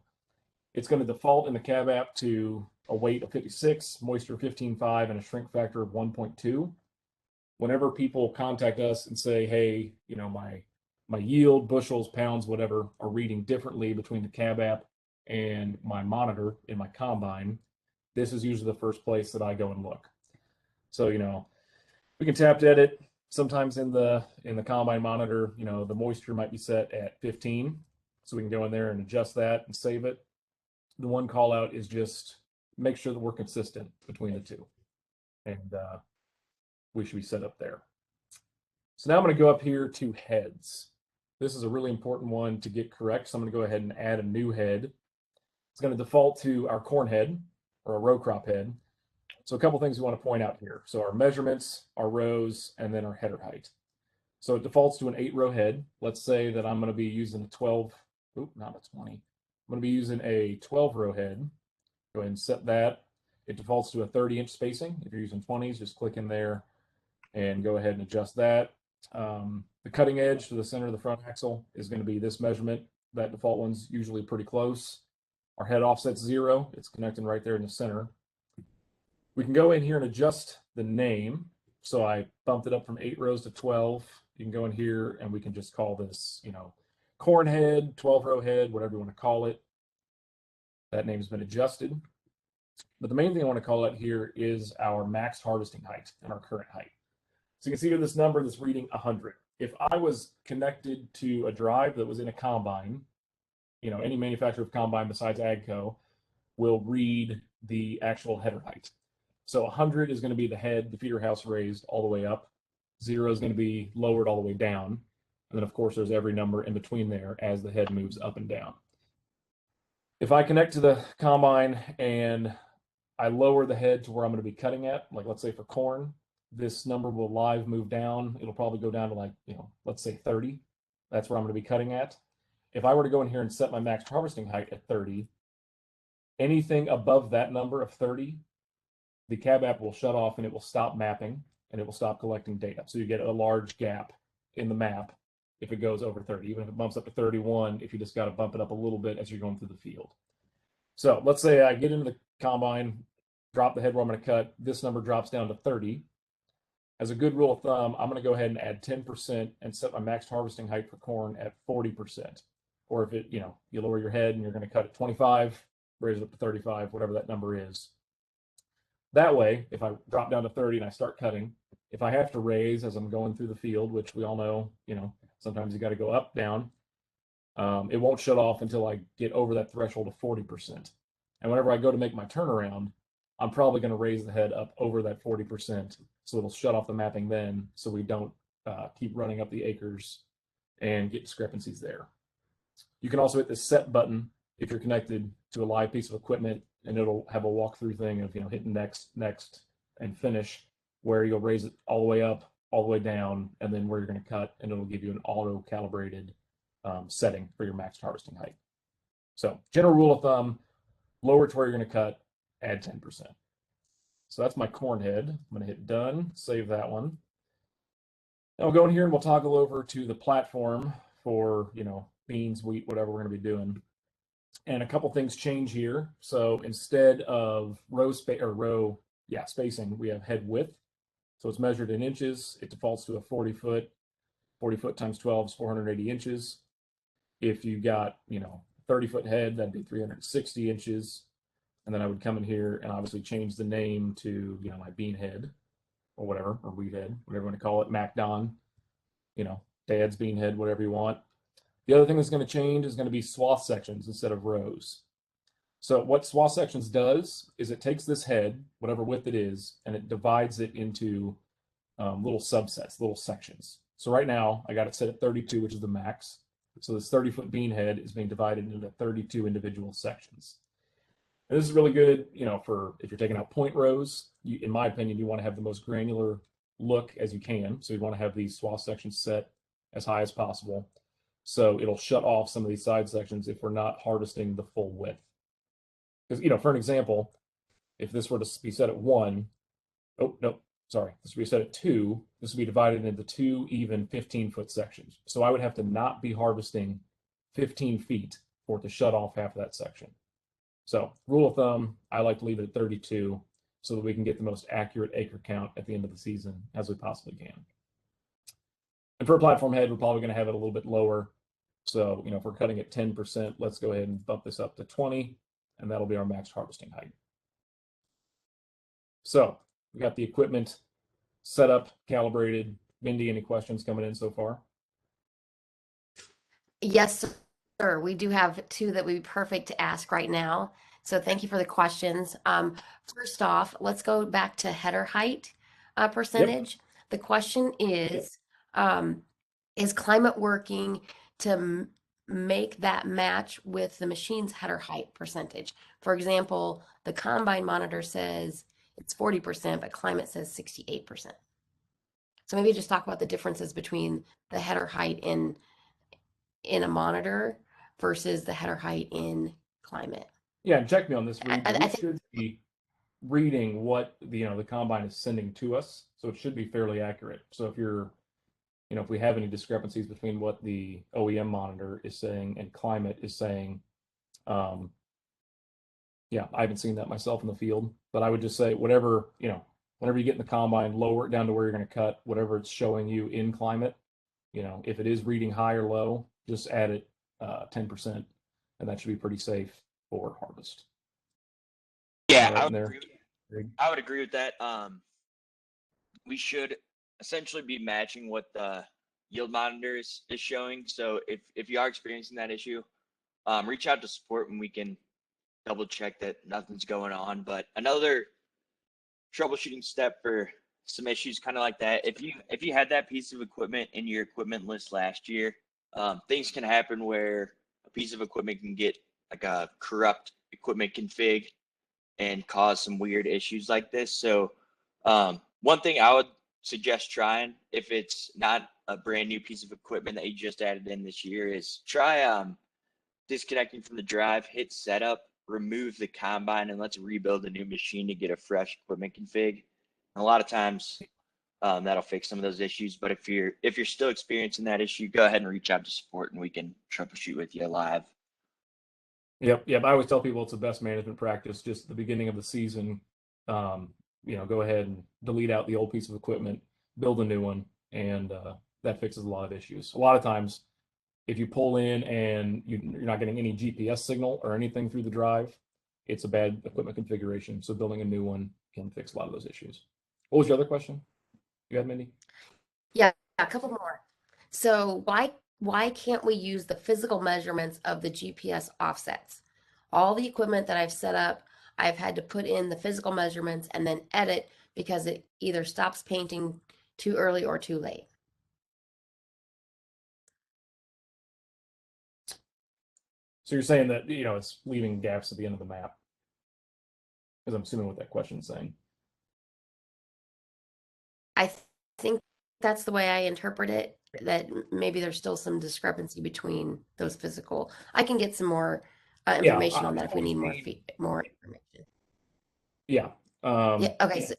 It's going to default in the cab app to a weight of 56, moisture 15.5, and a shrink factor of 1.2. Whenever people contact us and say, hey, my yield, bushels, pounds, whatever, are reading differently between the cab app and my monitor in my combine, this is usually the first place that I go and look. So, we can tap to edit. Sometimes in the combine monitor, the moisture might be set at 15. So we can go in there and adjust that and save it. The one call out is just make sure that we're consistent between the two. And we should be set up there. So now I'm going to go up here to heads. This is a really important one to get correct. So I'm going to go ahead and add a new head. It's going to default to our corn head or a row crop head. So a couple things we want to point out here. So our measurements, our rows, and then our header height. So it defaults to an 8-row head. Let's say that I'm going to be using a 20. I'm going to be using a 12-row head. Go ahead and set that. It defaults to a 30-inch spacing. If you're using 20s, just click in there and go ahead and adjust that. The cutting edge to the center of the front axle is going to be this measurement. That default one's usually pretty close. Our head offset's 0. It's connecting right there in the center. We can go in here and adjust the name. So I bumped it up from 8 rows to 12. You can go in here and we can just call this, corn head, 12-row head, whatever you want to call it. That name's been adjusted. But the main thing I want to call out here is our max harvesting height and our current height. So you can see here this number that's reading 100. If I was connected to a drive that was in a combine, any manufacturer of combine besides AGCO will read the actual header height. So 100 is going to be the head, the feeder house raised all the way up. 0 is going to be lowered all the way down. And then, of course, there's every number in between there as the head moves up and down. If I connect to the combine and I lower the head to where I'm going to be cutting at, like let's say for corn, this number will live move down. It'll probably go down to let's say 30. That's where I'm going to be cutting at. If I were to go in here and set my max harvesting height at 30, anything above that number of 30, the cab app will shut off and it will stop mapping and it will stop collecting data. So you get a large gap in the map if it goes over 30, even if it bumps up to 31, if you just got to bump it up a little bit as you're going through the field. So let's say I get into the combine, drop the head where I'm going to cut, this number drops down to 30. As a good rule of thumb, I'm going to go ahead and add 10% and set my max harvesting height for corn at 40%. Or if it, you lower your head and you're going to cut at 25, raise it up to 35, whatever that number is. That way, if I drop down to 30 and I start cutting, if I have to raise as I'm going through the field, which we all know, sometimes you got to go up, down, it won't shut off until I get over that threshold of 40%. And whenever I go to make my turnaround, I'm probably going to raise the head up over that 40%. So it'll shut off the mapping then, so we don't keep running up the acres and get discrepancies there. You can also hit the set button if you're connected to a live piece of equipment, and it'll have a walkthrough thing of hitting next, and finish, where you'll raise it all the way up, all the way down, and then where you're going to cut, and it'll give you an auto-calibrated setting for your max harvesting height. So general rule of thumb, lower to where you're going to cut, add 10%. So that's my corn head. I'm going to hit done, save that one. Now we'll go in here and we'll toggle over to the platform for, beans, wheat, whatever we're going to be doing. And a couple things change here. So instead of spacing, we have head width. So it's measured in inches. It defaults to a 40 foot. 40 foot times 12 is 480 inches. If you got, 30 foot head, that'd be 360 inches. And then I would come in here and obviously change the name to, my bean head or whatever, or wheat head, whatever you want to call it, MacDon, Dad's bean head, whatever you want. The other thing that's going to change is going to be swath sections instead of rows. So what swath sections does is it takes this head, whatever width it is, and it divides it into little subsets, little sections. So right now I got it set at 32, which is the max. So this 30-foot bean head is being divided into 32 individual sections. And this is really good, for if you're taking out point rows. In my opinion, you want to have the most granular look as you can. So you want to have these swath sections set as high as possible. So it'll shut off some of these side sections if we're not harvesting the full width. Because, for an example, if this were to be set at 1, this would be set at 2, this would be divided into 2 even 15-foot sections. So I would have to not be harvesting 15 feet for it to shut off half of that section. So rule of thumb, I like to leave it at 32 so that we can get the most accurate acre count at the end of the season as we possibly can. And for a platform head, we're probably going to have it a little bit lower. So, if we're cutting at 10%, let's go ahead and bump this up to 20, and that'll be our max harvesting height. So we got the equipment set up, calibrated. Mindy, any questions coming in so far? Yes, sir. We do have two that would be perfect to ask right now. So thank you for the questions. First off, let's go back to header height percentage. The question is climate working to make that match with the machine's header height percentage? For example, the combine monitor says it's 40%, but climate says 68%. So maybe just talk about the differences between the header height in a monitor versus the header height in climate. Yeah, and check me on this. We I should be reading what the combine is sending to us, so it should be fairly accurate. So if you're, if we have any discrepancies between what the OEM monitor is saying and climate is saying, I haven't seen that myself in the field, but I would just say whatever, whenever you get in the combine, lower it down to where you're going to cut, whatever it's showing you in climate. If it is reading high or low, just add it 10%, and that should be pretty safe for harvest. Yeah, Right I would agree with that. We should essentially be matching what the yield monitor is showing. So if you are experiencing that issue, reach out to support and we can double check that nothing's going on. But another troubleshooting step for some issues kind of like that, if you had that piece of equipment in your equipment list last year, things can happen where a piece of equipment can get like a corrupt equipment config and cause some weird issues like this. So one thing I would suggest trying, if it's not a brand new piece of equipment that you just added in this year, is try disconnecting from the drive, hit setup, remove the combine, and let's rebuild a new machine to get a fresh equipment config. And a lot of times that'll fix some of those issues. But if you're still experiencing that issue, go ahead and reach out to support and we can troubleshoot with you live. Yep. I always tell people it's the best management practice. Just at the beginning of the season, go ahead and delete out the old piece of equipment, build a new one, and that fixes a lot of issues. A lot of times, if you pull in and you're not getting any GPS signal or anything through the drive, it's a bad equipment configuration. So building a new one can fix a lot of those issues. What was your other question you had, Mindy? Yeah, a couple more. So why can't we use the physical measurements of the GPS offsets? All the equipment that I've set up, I've had to put in the physical measurements and then edit because it either stops painting too early or too late. So you're saying that, it's leaving gaps at the end of the map? Because I'm assuming what that question's saying. I think that's the way I interpret it, that maybe there's still some discrepancy between those physical. I can get some more information on that if we need more information. Yeah, Yeah. Okay. So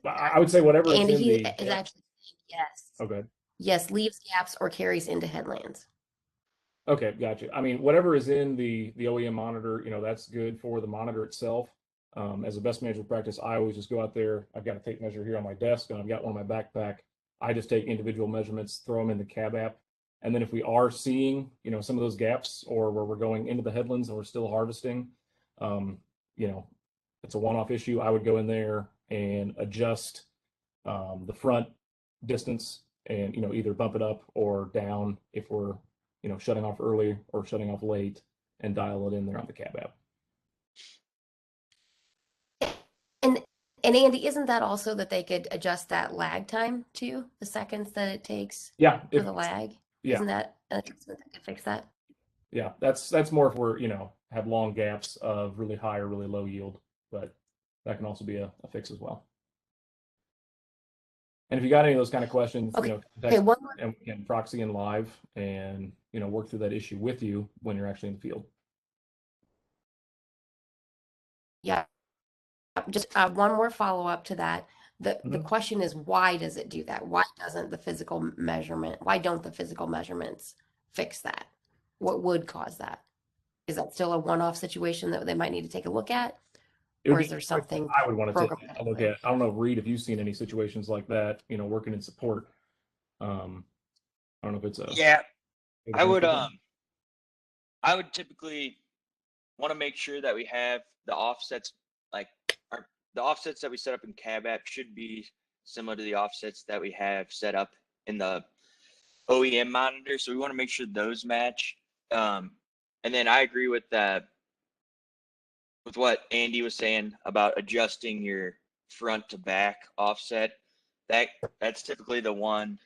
I would say whatever is Andy, in he the. is actually saying yes. Okay. Yes, leaves gaps or carries into headlands. Okay, gotcha. I mean, whatever is in the OEM monitor, that's good for the monitor itself. As a best management practice, I always just go out there. I've got a tape measure here on my desk, and I've got one in my backpack. I just take individual measurements, throw them in the cab app, and then if we are seeing, some of those gaps, or where we're going into the headlands and we're still harvesting, um, you know, it's a one-off issue. I would go in there and adjust the front distance, and either bump it up or down if we're shutting off early or shutting off late, and dial it in there on the cab app. And and Andy, isn't that also that they could adjust that lag time too, the seconds that it takes Yeah, for the lag? yeah, Isn't that an adjustment that could fix that? yeah, that's more if we're have long gaps of really high or really low yield, but that can also be a fix as well. And if you got any of those kind of questions, Okay. Okay, text one more. and we can proxy in live and work through that issue with you when you're actually in the field. Yeah, just one more follow-up to that. The question is, why does it do that? Why don't the physical measurements fix that? What would cause that? Is that still a one-off situation that they might need to take a look at? It would Or be is there something something I would want to take a look programmatically? at. I don't know, Reed, if you've seen any situations like that, working in support. I don't know if it's a. Yeah, I would anything. I would typically want to make sure that we have the offsets, like the offsets that we set up in cab app should be similar to the offsets that we have set up in the OEM monitor. So we want to make sure those match. And then I agree with that, with what Andy was saying about adjusting your front to back offset. That's typically the one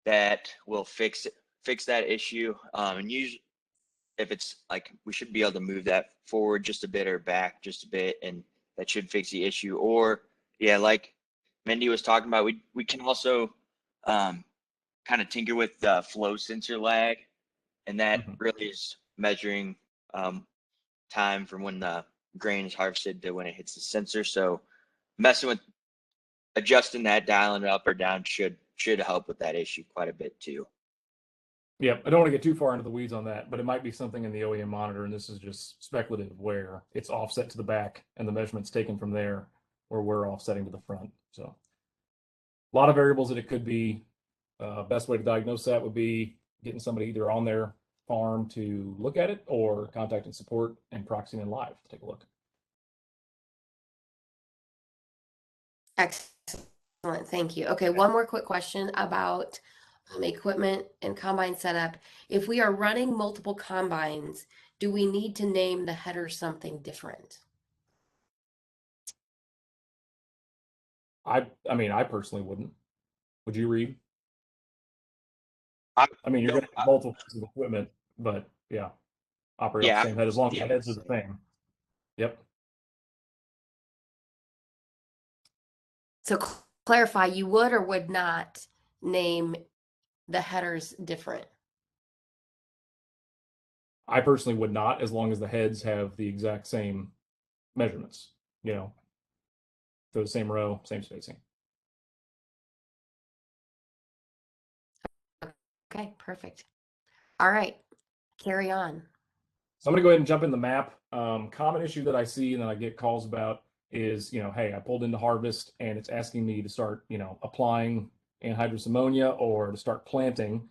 that will fix that issue. And usually, if it's like, we should be able to move that forward just a bit or back just a bit, and that should fix the issue. Or yeah, like Mindy was talking about, we can also kind of tinker with the flow sensor lag, and that really is measuring time from when the grain is harvested to when it hits the sensor. So messing with adjusting that, dialing it up or down should help with that issue quite a bit too. Yeah, I don't want to get too far into the weeds on that, but it might be something in the OEM monitor, and this is just speculative, where it's offset to the back and the measurements taken from there, where we're offsetting to the front. So a lot of variables that it could be. Best way to diagnose that would be getting somebody either on their farm to look at it, or contacting support and proxying in live to take a look. Excellent, thank you. Okay, one more quick question about equipment and combine setup. If we are running multiple combines, do we need to name the header something different? I mean, I personally wouldn't. Would you, Reed? I mean, you're going to have multiple pieces of equipment, but yeah, operate off the same head as long as the heads are the same. Yep. So clarify, you would or would not name the headers different? I personally would not, as long as the heads have the exact same measurements, they're the same row, same spacing. Okay, perfect. All right, carry on. So I'm going to go ahead and jump in the map. Common issue that I see and that I get calls about is, hey, I pulled into harvest and it's asking me to start, applying anhydrous ammonia or to start planting.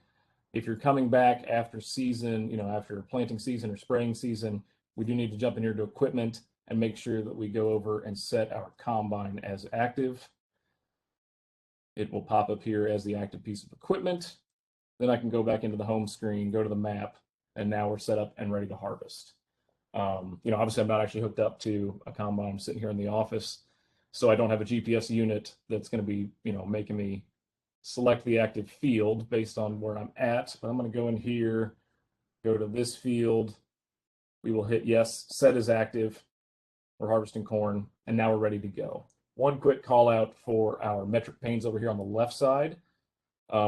If you're coming back after season, after planting season or spraying season, we do need to jump in here to equipment and make sure that we go over and set our combine as active. It will pop up here as the active piece of equipment. Then I can go back into the home screen, go to the map, and now we're set up and ready to harvest. Obviously I'm not actually hooked up to a combine. I'm sitting here in the office, so I don't have a GPS unit that's going to be, making me select the active field based on where I'm at. But I'm going to go in here, go to this field. We will hit yes, set as active. We're harvesting corn, and now we're ready to go. One quick call out for our metric panes over here on the left side.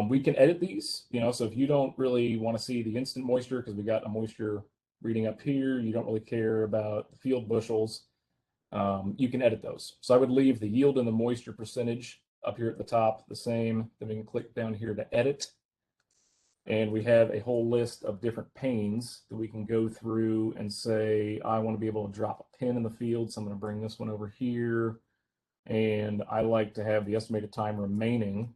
We can edit these, so if you don't really want to see the instant moisture, because we got a moisture reading up here, you don't really care about the field bushels, you can edit those. So I would leave the yield and the moisture percentage up here at the top the same. Then we can click down here to edit. And we have a whole list of different panes that we can go through and say, I want to be able to drop a pin in the field. So I'm going to bring this one over here. And I like to have the estimated time remaining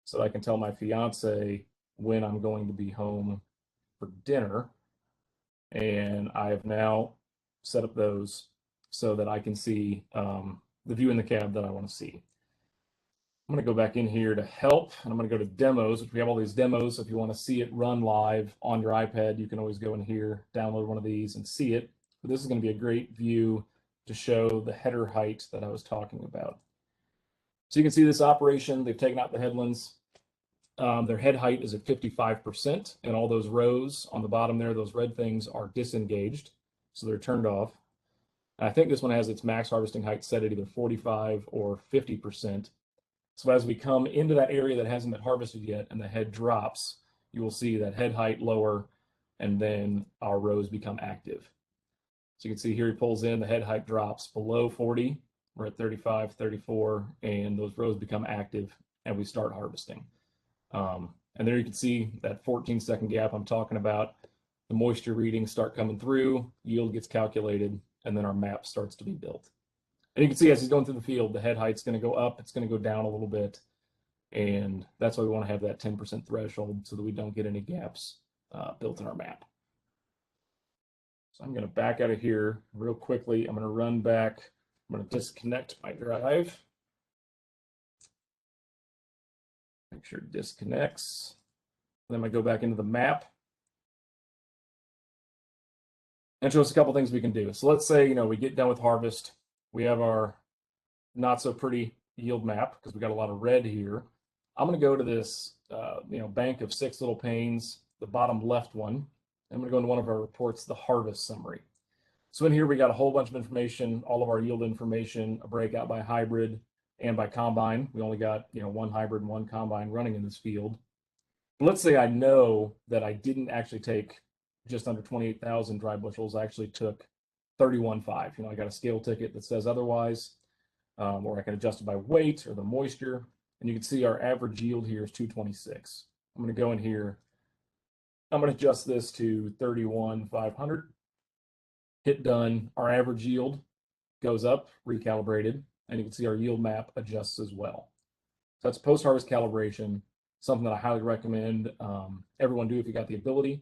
so that I can tell my fiance when I'm going to be home for dinner. And I have now set up those so that I can see the view in the cab that I want to see. I'm going to go back in here to help, and I'm going to go to demos, which we have all these demos. So if you want to see it run live on your iPad, you can always go in here, download one of these and see it. But this is going to be a great view to show the header height that I was talking about. So you can see this operation. They've taken out the headlands. Their head height is at 55%, and all those rows on the bottom there, those red things, are disengaged, so they're turned off. And I think this one has its max harvesting height set at either 45 or 50%. So as we come into that area that hasn't been harvested yet and the head drops, you will see that head height lower, and then our rows become active. So you can see here he pulls in, the head height drops below 40. We're at 35, 34, and those rows become active, and we start harvesting. And there you can see that 14-second gap I'm talking about. The moisture readings start coming through, yield gets calculated, and then our map starts to be built. And you can see as he's going through the field, the head height's going to go up, it's going to go down a little bit. And that's why we want to have that 10% threshold so that we don't get any gaps built in our map. So I'm going to back out of here real quickly. I'm going to run back. I'm going to disconnect my drive. Make sure it disconnects. Then I'm going to go back into the map and show us a couple things we can do. So let's say, we get done with harvest. We have our not so pretty yield map because we got a lot of red here. I'm going to go to this, bank of 6 little panes, the bottom left one. I'm going to go into one of our reports, the harvest summary. So in here, we got a whole bunch of information, all of our yield information, a breakout by hybrid and by combine. We only got, one hybrid and one combine running in this field. But let's say I know that I didn't actually take just under 28,000 dry bushels. I actually took 31.5. I got a scale ticket that says otherwise, or I can adjust it by weight or the moisture. And you can see our average yield here is 226. I'm going to go in here. I'm going to adjust this to 31,500. Hit done. Our average yield goes up, recalibrated, and you can see our yield map adjusts as well. So that's post-harvest calibration, something that I highly recommend everyone do if you got the ability,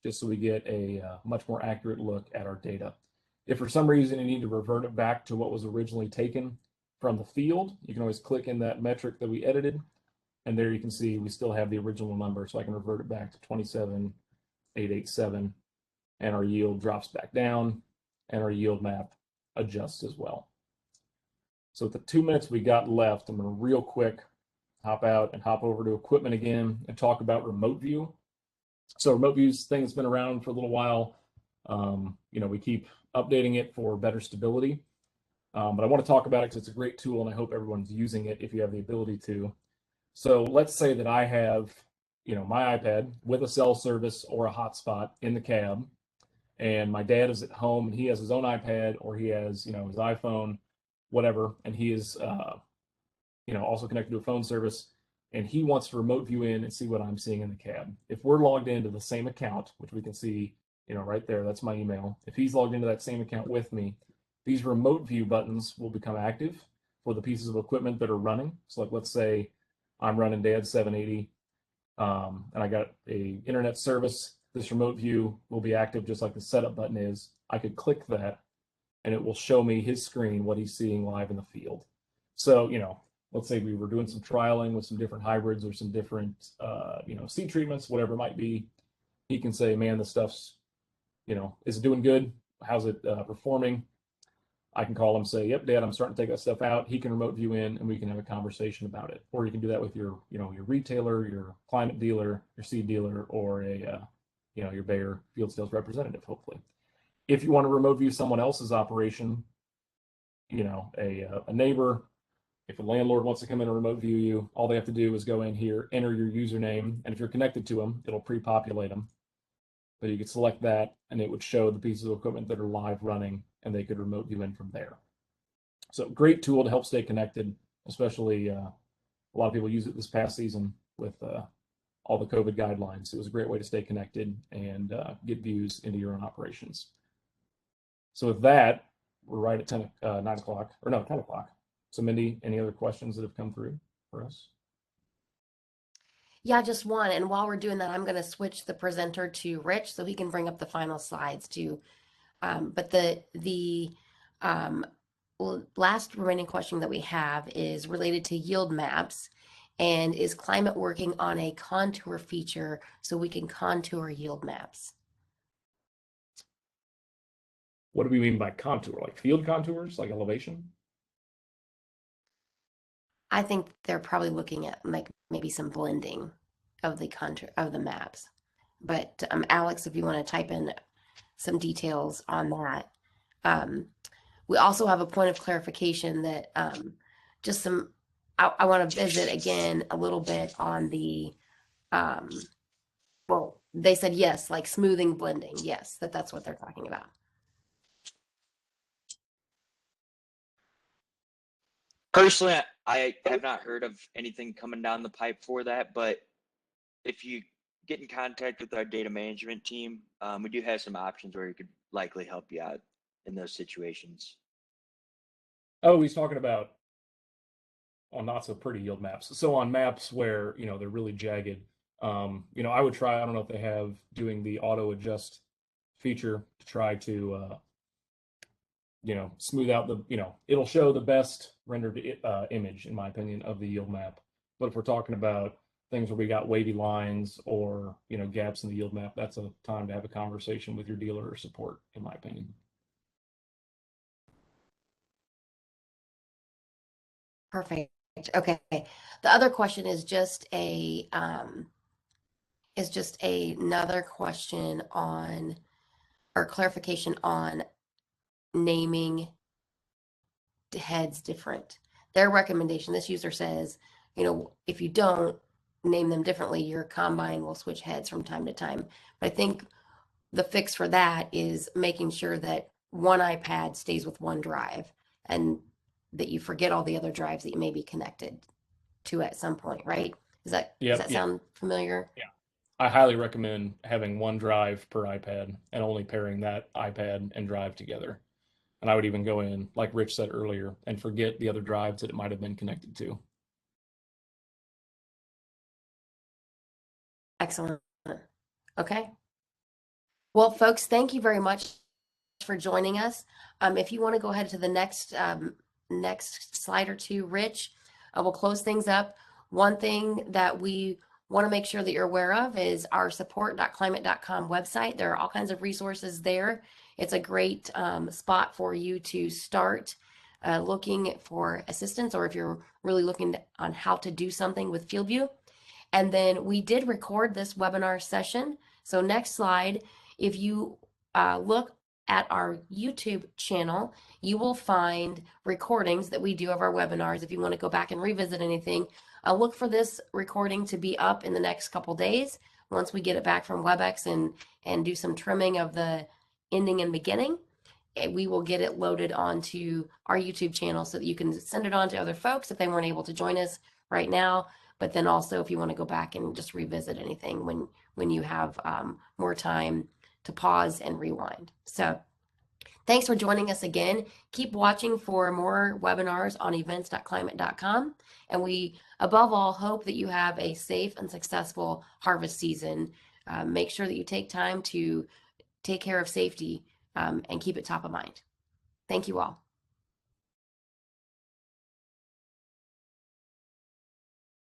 just so we get a much more accurate look at our data. If for some reason you need to revert it back to what was originally taken from the field, you can always click in that metric that we edited, and there you can see we still have the original number, so I can revert it back to 27,887, and our yield drops back down, and our yield map adjusts as well. So with the 2 minutes we got left, I'm going to real quick hop out and hop over to equipment again and talk about remote view. So remote view's thing that's been around for a little while. We keep updating it for better stability. But I want to talk about it because it's a great tool and I hope everyone's using it if you have the ability to. So let's say that I have, my iPad with a cell service or a hotspot in the cab, and my dad is at home and he has his own iPad or he has, his iPhone, whatever, and he is, also connected to a phone service, and he wants to remote view in and see what I'm seeing in the cab. If we're logged into the same account, which we can see, right there, that's my email. If he's logged into that same account with me, these remote view buttons will become active for the pieces of equipment that are running. So like, let's say I'm running Dad's 780, and I got a internet service. This remote view will be active just like the setup button is. I could click that and it will show me his screen, what he's seeing live in the field. So, let's say we were doing some trialing with some different hybrids or some different, seed treatments, whatever it might be. He can say, man, this stuff's, is it doing good? How's it performing? I can call him, say, yep, Dad, I'm starting to take that stuff out. He can remote view in and we can have a conversation about it. Or you can do that with your, your retailer, your climate dealer, your seed dealer, or your Bayer field sales representative, hopefully. If you want to remote view someone else's operation, a neighbor, if a landlord wants to come in and remote view you, all they have to do is go in here, enter your username, and if you're connected to them, it'll pre-populate them. But you could select that, and it would show the pieces of equipment that are live running, and they could remote view in from there. So great tool to help stay connected, especially a lot of people use it this past season with all the COVID guidelines. It was a great way to stay connected and get views into your own operations. So with that, we're right at 9 o'clock, or no, 10 o'clock. So Mindy, any other questions that have come through for us? Yeah, just one. And while we're doing that, I'm going to switch the presenter to Rich so he can bring up the final slides too. But the last remaining question that we have is related to yield maps. And is Climate working on a contour feature so we can contour yield maps? What do we mean by contour? Like field contours, like elevation? I think they're probably looking at like maybe some blending of the contour of the maps. But Alex, if you want to type in some details on that. We also have a point of clarification that just some, I want to visit again a little bit on the, well, they said yes, like smoothing, blending. Yes, that's what they're talking about. Personally, I have not heard of anything coming down the pipe for that, but if you get in contact with our data management team, we do have some options where we could likely help you out in those situations. Oh, he's talking about on not so pretty yield maps. So on maps where, they're really jagged, I would try, I don't know if they have doing the auto adjust feature to try to, smooth out it'll show the best rendered image, in my opinion, of the yield map. But if we're talking about things where we got wavy lines or, gaps in the yield map, that's a time to have a conversation with your dealer or support, in my opinion. Perfect. Okay. The other question is just another question on, or clarification on naming heads different. Their recommendation, this user says, if you don't name them differently, your combine will switch heads from time to time. But I think the fix for that is making sure that one iPad stays with one drive and that you forget all the other drives that you may be connected to at some point, right? Does that sound familiar? Yeah. I highly recommend having one drive per iPad and only pairing that iPad and drive together. And I would even go in, like Rich said earlier, and forget the other drives that it might have been connected to. Excellent. Okay. Well, folks, thank you very much for joining us. If you want to go ahead to the next slide or two, Rich, we'll close things up. One thing that we want to make sure that you're aware of is our support.climate.com website. There are all kinds of resources there. It's a great spot for you to start looking for assistance, or if you're really looking on how to do something with FieldView. And then we did record this webinar session. So next slide, if you look at our YouTube channel, you will find recordings that we do of our webinars. If you want to go back and revisit anything, look for this recording to be up in the next couple days once we get it back from WebEx and do some trimming of the ending and beginning. We will get it loaded onto our YouTube channel so that you can send it on to other folks if they weren't able to join us right now. But then also if you want to go back and just revisit anything when you have more time to pause and rewind. So thanks for joining us again. Keep watching for more webinars on events.climate.com. And we, above all, hope that you have a safe and successful harvest season. Make sure that you take time to take care of safety and keep it top of mind. Thank you all.